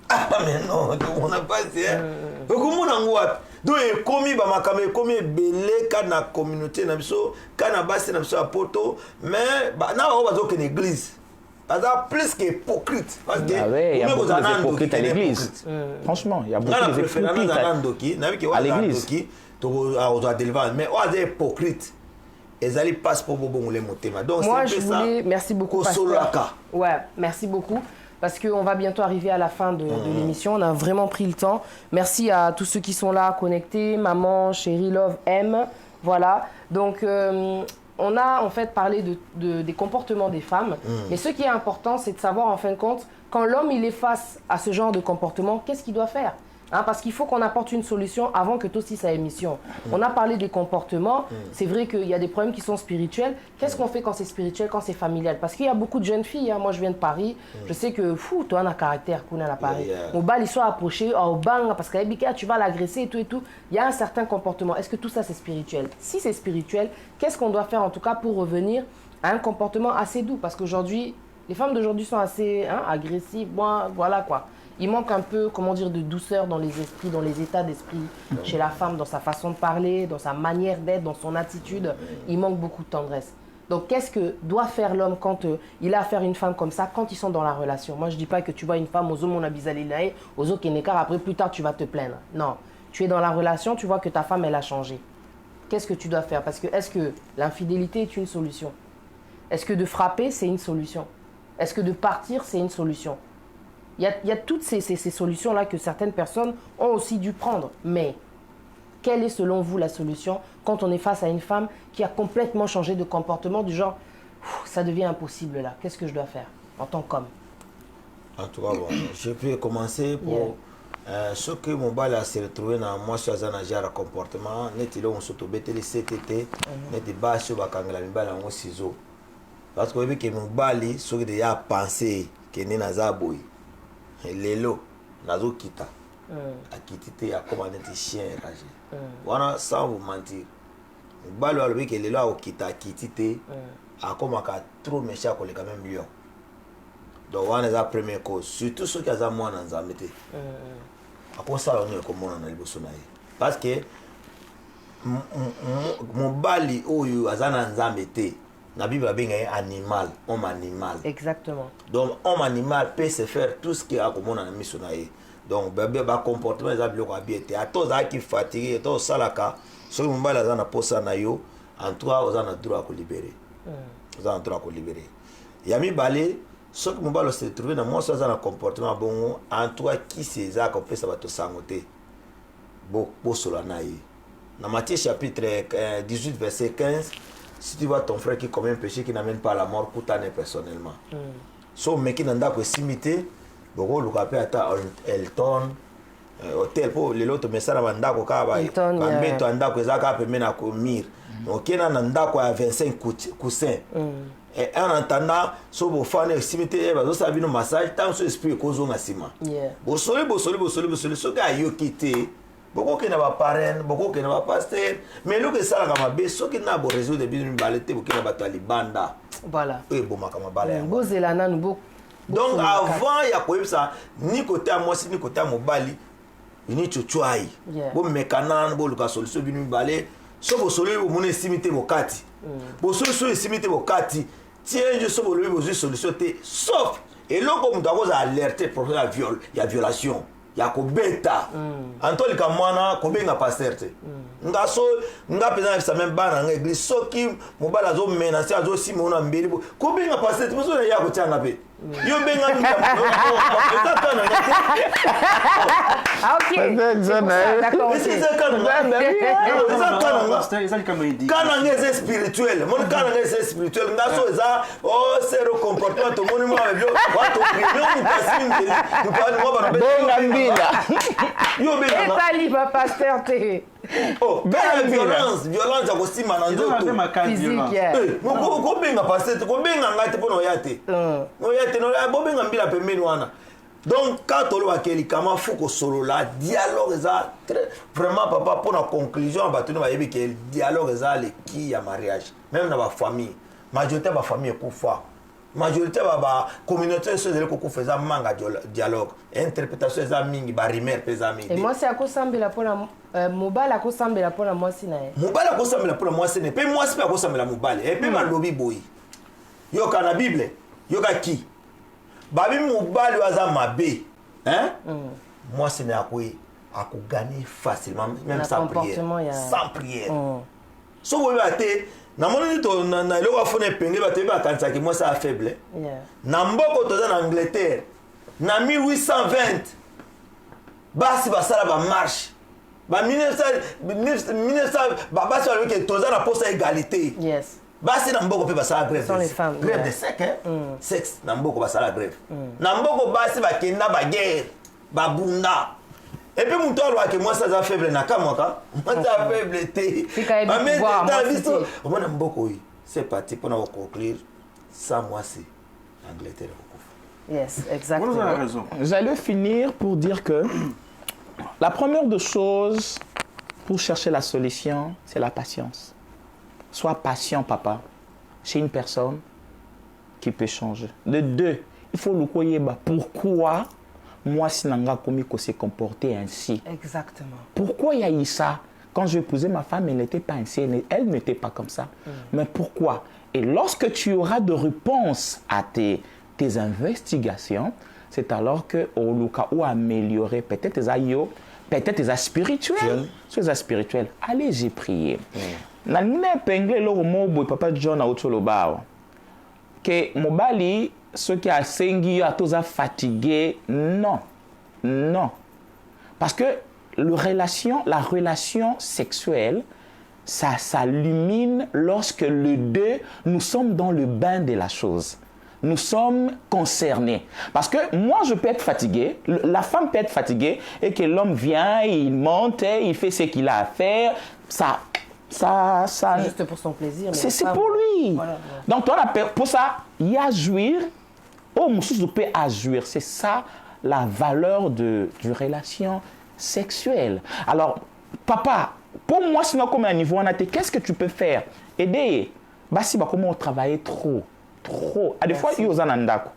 D: Ah mais non, on n'a pas ça. Comment on a donc commis ba makame commis belé kana communauté na biso kana basi na biso apoto mais na ba zo que l'église plus qu'hypocrite. Parce que
E: il y a beaucoup d'hypocrites à l'église. Franchement, il y a beaucoup d'hypocrites à l'église.
D: Mais on est hypocrite. Ils allaient passer pour les montées. Donc,
C: moi, je voulais... Merci beaucoup, pasteur. Ouais, merci beaucoup. Parce qu'on va bientôt arriver à la fin de l'émission. On a vraiment pris le temps. Merci à tous ceux qui sont là, connectés. Maman, chérie, love, M. Voilà. Donc, on a en fait parlé des comportements des femmes. Mais ce qui est important, c'est de savoir en fin de compte, quand l'homme il est face à ce genre de comportement, qu'est-ce qu'il doit faire? Parce qu'il faut qu'on apporte une solution avant que aussi sa émission. On a parlé des comportements. C'est vrai qu'il y a des problèmes qui sont spirituels. Qu'est-ce qu'on fait quand c'est spirituel, quand c'est familial? Parce qu'il y a beaucoup de jeunes filles. Moi, je viens de Paris. Je sais que, toi, on a un caractère qu'on a à Paris. Mon bal, ils sont approchés, au bang, parce qu'à tu vas l'agresser et tout et tout. Il y a un certain comportement. Est-ce que tout ça, c'est spirituel? Si c'est spirituel, qu'est-ce qu'on doit faire, en tout cas, pour revenir à un comportement assez doux? Parce qu'aujourd'hui, les femmes d'aujourd'hui sont assez agressives. Voilà quoi. Il manque un peu, comment dire, de douceur dans les esprits, dans les états d'esprit chez la femme, dans sa façon de parler, dans sa manière d'être, dans son attitude. Il manque beaucoup de tendresse. Donc, qu'est-ce que doit faire l'homme quand il a affaire à une femme comme ça, quand ils sont dans la relation? Moi, je ne dis pas que tu vois une femme, aux hommes, on a bizalilaï, aux autres, après, plus tard, tu vas te plaindre. Non. Tu es dans la relation, tu vois que ta femme, elle a changé. Qu'est-ce que tu dois faire? Parce que, est-ce que l'infidélité est une solution? Est-ce que de frapper, c'est une solution? Est-ce que de partir, c'est une solution? Il y a toutes ces solutions-là que certaines personnes ont aussi dû prendre. Mais quelle est selon vous la solution quand on est face à une femme qui a complètement changé de comportement du genre ça devient impossible là, qu'est-ce que je dois faire en tant qu'homme?
D: En tout cas, bon, je peux commencer pour ce que mon bal a se retrouvé dans moi sur un comportement, net on s'autobête les CTT, net bas sur bakangala mbala en ciseau. Parce que mon bal, ce que déjà pensé que n'est pas zaboui. Lelo nazo kita akitite akoma neti chien ragé wana sans vous mentir balo alobi ke lelo akita akitite akoma ka trop méchant ko le quand même lion donc wana za première cause surtout ceux qui a mwana nzambe te akosa on ko mona na liboso na ye parce que mon bali oyo azana nzambe te. La Bible a bien un animal, homme animal.
C: Exactement.
D: Donc, homme animal peut se faire tout ce qu'il y a comme on a mis sur naïe. Donc, bébé, comportement, ils ont bien été. À tous ceux qui sont fatigués, à tous ceux qui ont mal à la poste naïo, en toi, ils ont le droit de libérer. Ils ont le droit de libérer. Il y a mis balé, ceux qui ont mal se trouver dans moi, ils ont un comportement bon. En toi, qui c'est ça qu'on peut savoir te sangoter? Bon, pour cela naïe. Dans Matthieu chapitre 18, verset 15. Si tu vois ton frère qui commet un péché qui n'amène pas à la mort, coutane personnellement. So, mais qui n'a pas simité, beaucoup le capé à Elton, hôtel pour les autres messages à Ndako Kaba, Kambeto Ndako Zaka Pemena Komir. Donc, qui n'a pas à 25 coussins. Et en entendant, so bo fane simité, bah, ça vient au massage, tant ce esprit cause au massima. Bosole, ce gars yo quitté. Beaucoup qui n'a pas parrain, beaucoup qui n'a pas pasteur, mais nous que ça la gamabé, ceux qui n'a pas réseau de bien balité, beaucoup qui n'a pas tali banda.
C: Voilà.
D: Oui, bon ma gamabale.
C: Bozelana nous beaucoup.
D: Donc avant il y a quoi ça, ni côté à moi, ni côté à mon bali, ni chuchuai. Bon mécanan, bon le solution bien balé, sauf au soleil au mon estimité mon kati. Bon solution estimité mon kati. Tiens, je sauve le besoin solution sauf et là comme doit alerter pour la viol, il y a violation. Ya ko beta antoli ka mwana ko benga pasteur te ngaso nga pesa sa même bana nga église soki mobala zo menacer azo simona mbeli ko benga pasteur te moso ya ko tanga pe yo benga mi
C: d'accord
D: c'est ça quand c'est spirituel mon quand c'est spirituel ngaso za oh c'est le comportement to mon mo avec wato nous passer nous pas nous
C: yo benga va pasteur te
D: oh violence ya kosima na nzoto physique ko benga pasteur ko benga ngate pono yate no yate no bo benga mbila pembeni wana donc quand on voit qu'il comment faut que solo la dialogue ça vraiment papa pour la conclusion ba tuni ba yebi que dialogue ça le qui ya mariage même dans la famille majorité ba famille kufa majorité ba communauté ceux de ko faisait manga dialogue interprétation za mingi ba rimer pesa mingi
C: et moi c'est à cause sambela pour la mobile à cause sambela pour la moi sinae
D: mobile à cause sambela pour la moi sinae pe moi c'est à cause sambela mobile et pe ma lobby boy yo kana bible yo ka ki babi mobali aza mabe hein moi c'est à gagner facilement même sans prière sans prière so vous avez na moni to na eloko afona epenge bato ba kanisa ki moi ça faible na mboko toza na Angleterre na 1820 basi basala ba marche ba 1900 basi ba que toza na poste égalité
C: yes
D: basi na mboko pe basala grève grève de sexe sexe na mboko basala grève na mboko basi bakenda ba guerre ba bunda et puis mon tour que moi ça faible na kamwaka moi ça faible té mais dans l'histoire on a beaucoup c'est parti pour nous conclure ça moi c'est Angleterre.
C: Yes, exactement.
F: Vous avez raison.
E: J'allais finir pour dire que la première des choses pour chercher la solution, c'est la patience. Sois patient, papa, chez une personne qui peut changer. De deux, il faut le croire. Pourquoi moi, si Nanga Komi s'est comporté ainsi?
C: Exactement.
E: Pourquoi il y a eu ça? Quand j'ai épousé ma femme, elle n'était pas ainsi, elle n'était pas comme ça. Mais pourquoi? Et lorsque tu auras de réponses à tes investigations, c'est alors que au Luka ou améliorer peut-être tes aïeux, peut-être tes spirituels. Tes spirituels. Allez, j'ai prié. Na nne pengle lo mo papa John a otoloba. Que mobali ce qui a sengi a tous fatigué, non. Non. Parce que la relation sexuelle, ça s'illumine lorsque les deux, nous sommes dans le bain de la chose. Nous sommes concernés. Parce que moi, je peux être fatigué, la femme peut être fatiguée, et que l'homme vient, il monte, il fait ce qu'il a à faire. Ça
C: c'est juste pour son plaisir.
E: C'est pour lui. Voilà. Donc, toi, pour ça, il y a jouir. Oh, mon sous peut agir. C'est ça la valeur du relation sexuelle. Alors, papa, pour moi, sinon, comme un niveau, qu'est-ce que tu peux faire? Aider. Basi, comment on travaille trop. À des fois, il y a un andako.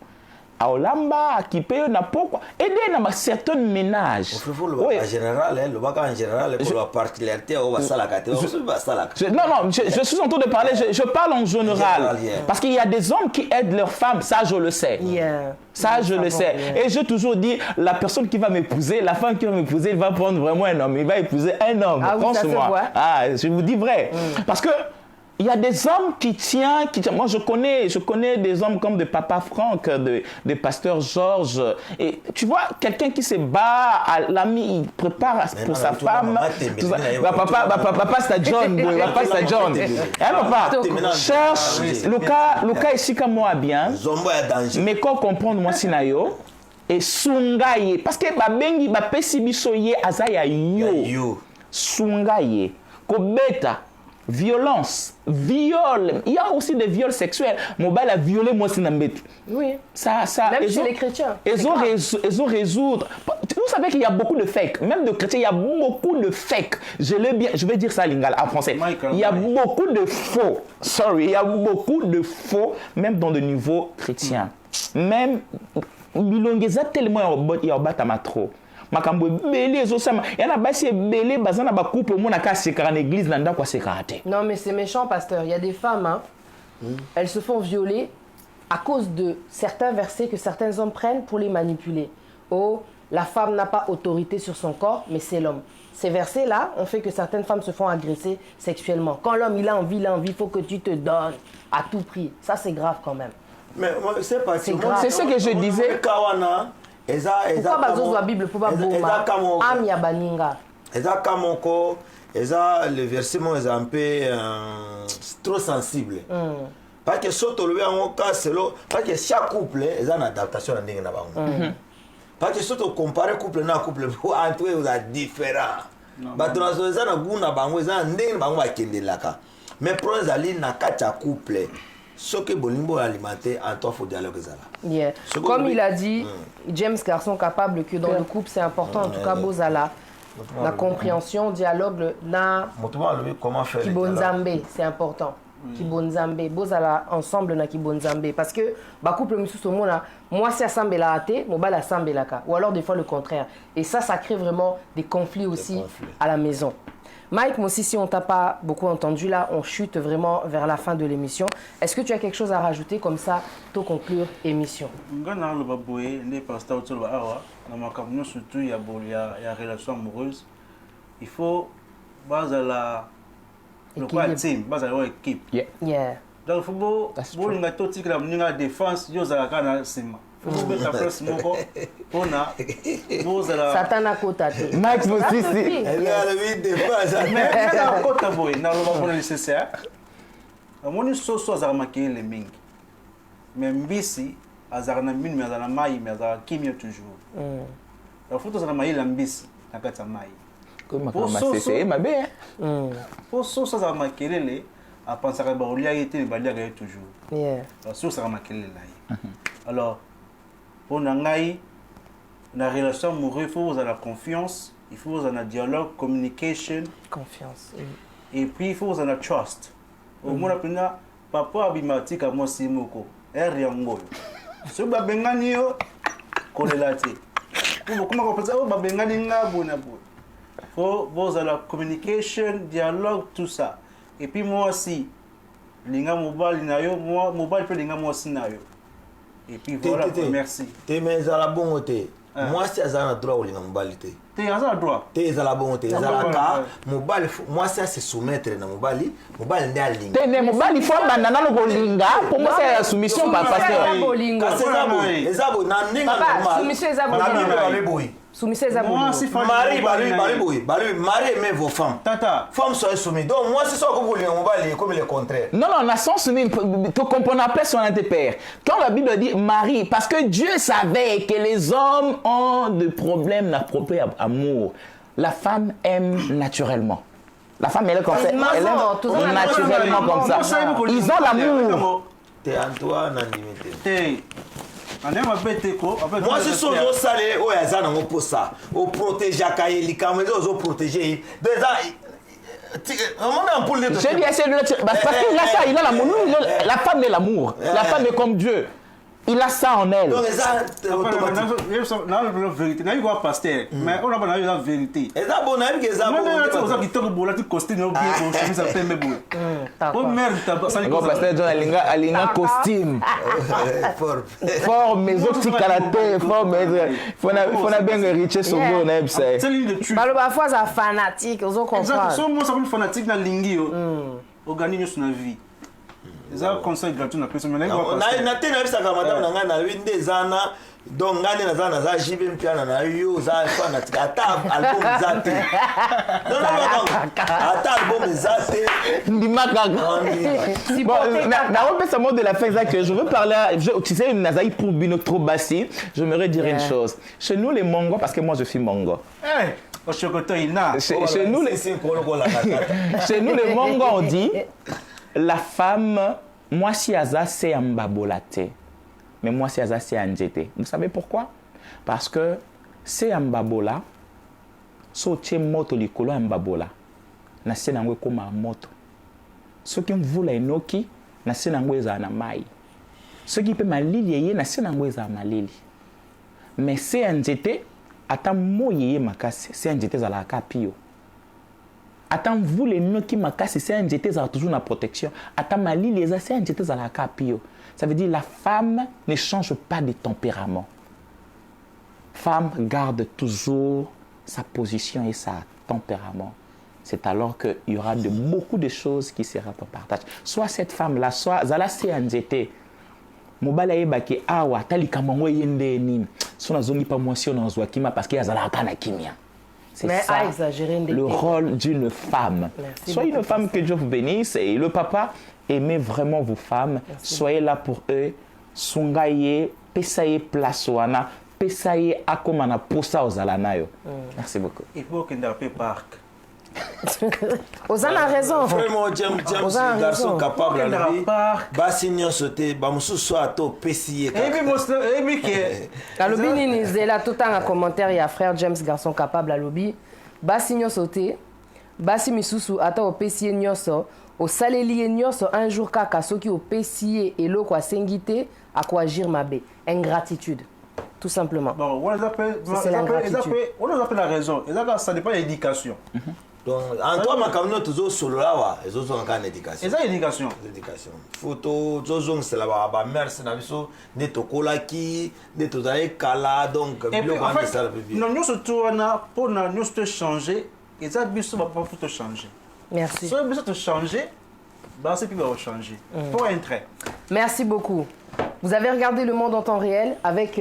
E: À Olamba, qui paye na pourquoi. Aider dans certains ménages.
D: En général, en général, pour la particularité, on va salakater.
E: Non, je suis en train de parler, je parle en général. Parce qu'il y a des hommes qui aident leurs femmes, ça je le sais. Ça je le sais. Et j'ai toujours dit, la personne qui va m'épouser, la femme qui va m'épouser, il va prendre vraiment un homme. Il va épouser un homme. Franchement. Je vous dis vrai. Parce que il y a des hommes qui tiennent, moi je connais des hommes comme de Papa Franck, de Pasteur Georges. Et tu vois, quelqu'un qui se bat, l'ami, il prépare pour sa femme. Papa c'est John, papa c'est John. Papa, cherche, Luka ici comme moi bien. Mais quand comprendre moi sinayo, et sungaye, parce que babengi bapesi bisoye azaya yo. Sungaye, kobeta. Violence, viol. Il y a aussi des viols sexuels. Mobile a violé moi c'est n'embête.
C: Oui.
E: Ça,
C: même chez les chrétiens.
E: Ils ont résoudre. Vous savez qu'il y a beaucoup de fake. Même de chrétiens, il y a beaucoup de fake. Je vais dire ça en français. Il y a beaucoup de faux. Il y a beaucoup de faux, même dans le niveau chrétien. Même, il y a tellement trop. Makambo belé ezosama yana basi belé bazana ba couple mo na ka sekara na église na ndako sekaraté.
C: Non mais c'est méchant pasteur, il y a des femmes elles se font violer à cause de certains versets que certains hommes prennent pour les manipuler. Oh, la femme n'a pas autorité sur son corps, mais c'est l'homme. Ces versets-là ont fait que certaines femmes se font agresser sexuellement. Quand l'homme il a envie, il faut que tu te donnes à tout prix. Ça c'est grave quand même.
D: Mais c'est pas
E: c'est ce que je disais.
C: Pourquoi bazo la Bible pour pas boma am ya baninga
D: kamoko le verset est un peu trop sensible parce que surtout le cas parce que chaque couple est en adaptation à ndenge na bango parce que surtout comparer couple na couple entre eux est différent bato na zo na guna bango eza ndenge bango bakendelaka mais problème ali na kati couple ce que bolimbo alimenter en toi faut dialogue
C: yeah. Comme il a dit James Garçon capable que dans le couple c'est important en tout cas bozala la compréhension dialogue na
D: comment faire
C: kibonzambe c'est important kibonzambe bozala ensemble na kibonzambe parce que ba couple misusu mona moi c'est asambela até mobala asambelaka ou alors des fois le contraire et ça crée vraiment des conflits aussi à la maison. Mike, moi aussi, si on t'a pas beaucoup entendu, là, on chute vraiment vers la fin de l'émission. Est-ce que tu as quelque chose à rajouter comme ça pour conclure l'émission?
F: Surtout, il y a relation amoureuse. Il faut base à la team, base à l'équipe.
C: Yeah.
F: Donc, il faut que la défense, il y a la
C: Satan a côté.
E: Max aussi, si.
D: Elle a le vide de base.
F: Mais elle a un côté boy, n'a pas nécessaire. Mon so za maquiller les ming. Mais mbisi azarna min mais azarna mai mais azarna kimio toujours. La photo za mai la mbisi na kata mai.
E: Comme c'est ma belle.
F: Pour so za maquiller les a penser que baolia était balia toujours.
C: Yeah.
F: La so za maquiller là. Alors pour Nangaï, la relation amoureuse, il faut vous avoir la confiance, il faut vous avoir un dialogue, communication.
C: Confiance.
F: Et puis il faut vous avoir la trust. Au moins, papa abimatique à moi, c'est moko. Riango. Si vous avez un yo, correlaté. Comment on peut dire, vous avez un il faut vous avoir la communication, dialogue, tout ça. Et puis moi aussi, linga mobile moi mobile peut linga moi aussi nayo. Et puis voilà, merci.
D: T'es mais à la bonne côté. Moi, c'est à droit ou l'ingambalité.
F: T'es à droit.
D: T'es à la bonne côté. À la cas, mobile, moi, c'est soumettre dans mobile. Mobile n'est à ligne.
E: T'es né mobile, il faut banana le bolinga. Pour moi, c'est la soumission par pasteur.
D: C'est ça, bon.
C: Soumission, c'est ça, bon. Soumission, c'est ça.
D: Marie, Marie aimez vos femmes.
F: Tata.
D: Femmes soient soumises. Donc, moi, c'est ça que vous voulez, on va lire comme le contraire.
E: Non, la sens soumise, qu'on appelle son antépère. Quand la Bible dit Marie, parce que Dieu savait que les hommes ont des problèmes d'approprié amour. La femme aime naturellement. La femme, elle est comme ça. Elle aime naturellement comme ça. Ils ont l'amour.
D: T'es Antoine, animé.
F: Moi,
D: je suis au salé, au Yazan, pour ça. Au protéger à Kaye, les caméras, au protéger.
E: J'ai dit, parce que là, ça, il a l'amour. La femme est l'amour. La femme est comme Dieu. Il a ça en elle.
F: Donc, vérité. Mais on n'a pas la vérité.
D: Et ça, bon,
E: costume. Fort, mais autres karaté, fort, mais il faut bien richer sur vous, on ça.
C: Parfois, c'est fanatique, on comprend.
F: Si on est fanatique dans l'ingio, on gagne sur la vie. Ça conseil gratuit na personne mais
D: na tena bisa kama madame na ngana winde zana donc ngane na zana za jibe mpiana na yo za fana ata album zate non ata album zate
E: ndimaka na on peut ce mot de la fin exact. Je veux parler tu sais Nazaï pour bino trop bassi. J'aimerais dire une chose. Chez nous les Mongos, parce que moi je suis Mongo. Chez nous les Mongos on dit la femme, moi si aza c'est un babolate, mais moi si aza c'est un jeté. Vous savez pourquoi? Parce que c'est un babola, so tche moto likolo un babola, na se nangwe koma moto. Ce qui mvula enoki, na se nangwe za na mai. Ce qui peut malili yeye, na se nangwe za malili. Mais c'est un jeté, ata mo yeye makasi, c'est un jeté za la kapio. Attends, vous les mieux qui m'a cassé, c'est un jeté, ça a toujours la protection. Attends, Mali, les c'est un jeté, ça la capio. Ça veut dire la femme ne change pas de tempérament. Femme garde toujours sa position et sa tempérament. C'est alors qu'il y aura beaucoup de choses qui seront en partage. Soit cette femme-là, soit Zala, c'est un jeté. Mobala ebaki awa talika mango yende nini. Sona zongi pas motion dans Zwakima parce qu'il y a Zala kana kimia. C'est ça, le rôle d'une femme. Merci Soyez une femme, que Dieu vous bénisse. Et le papa, aimez vraiment vos femmes. Merci. Soyez là pour eux. Sungaye, pesaye place wana, pesaye akomana posa ozalanayo. Merci beaucoup.
F: Il faut qu'il n'y ait pas parc.
C: Ozan a raison.
D: Vraiment, James, garçon capable à lui. Bassignon sauté, bamusu soit to pesier.
C: La lobby ni là tout en commentaire il y a frère James garçon capable à lobby. Bassignon sauté, basi misusu ata au pesier nyoso, au saleli nyoso un jour kaka soki au pesier et l'eau quoi sengité à quoi agir mabe. Ingratitude. Tout simplement.
F: Bon, on les appelle, on les appelle la raison. Ça dépend de l'éducation.
D: Donc, en toi, ma camion, tu as solo là, et tu as une éducation.
F: Et ça, éducation.
D: Éducation. Photo, tu as c'est là-bas, merci, ne te kolaki, ne te zaye kala, donc,
F: et puis, en fait, nous surtout, pour nous te changer, et ça, biso va pas te changer.
C: Merci.
F: Si biso te changer, bah, c'est plus va changer. Pour un trait.
C: Merci beaucoup. Vous avez regardé Le Monde en temps réel avec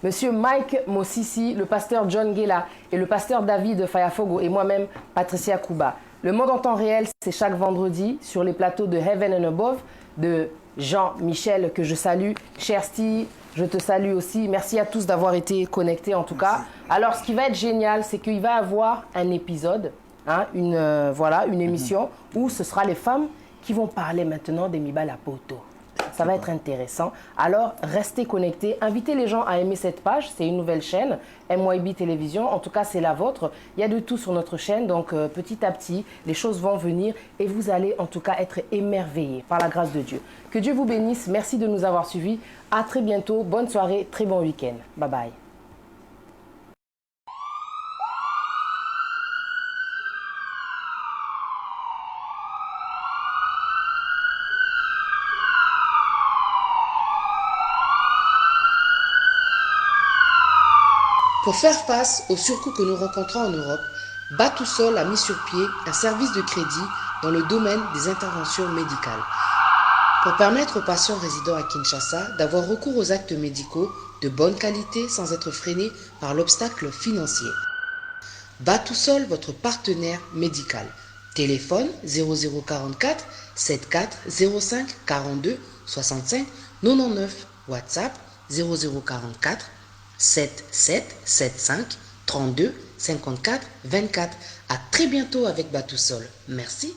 C: Monsieur Mike Mosisi, le pasteur John Gela et le pasteur David Fayafogo et moi-même, Patricia Kuba. Le Monde en temps réel, c'est chaque vendredi sur les plateaux de Heaven and Above, de Jean-Michel, que je salue. Chersti, je te salue aussi. Merci à tous d'avoir été connectés en tout cas. Alors, ce qui va être génial, c'est qu'il va y avoir un épisode, hein, une émission où ce sera les femmes qui vont parler maintenant des Mibala Poto. Ça va être intéressant. Alors, restez connectés. Invitez les gens à aimer cette page. C'est une nouvelle chaîne, MYB Télévision. En tout cas, c'est la vôtre. Il y a de tout sur notre chaîne. Donc, petit à petit, les choses vont venir et vous allez en tout cas être émerveillés par la grâce de Dieu. Que Dieu vous bénisse. Merci de nous avoir suivis. À très bientôt. Bonne soirée. Très bon week-end. Bye bye.
G: Pour faire face aux surcoûts que nous rencontrons en Europe, Batousol a mis sur pied un service de crédit dans le domaine des interventions médicales. Pour permettre aux patients résidant à Kinshasa d'avoir recours aux actes médicaux de bonne qualité sans être freinés par l'obstacle financier. Batousol, votre partenaire médical. Téléphone 0044 74 05 42 65 99. WhatsApp 0044 7775 32 54 24. À très bientôt avec Batousol. Merci.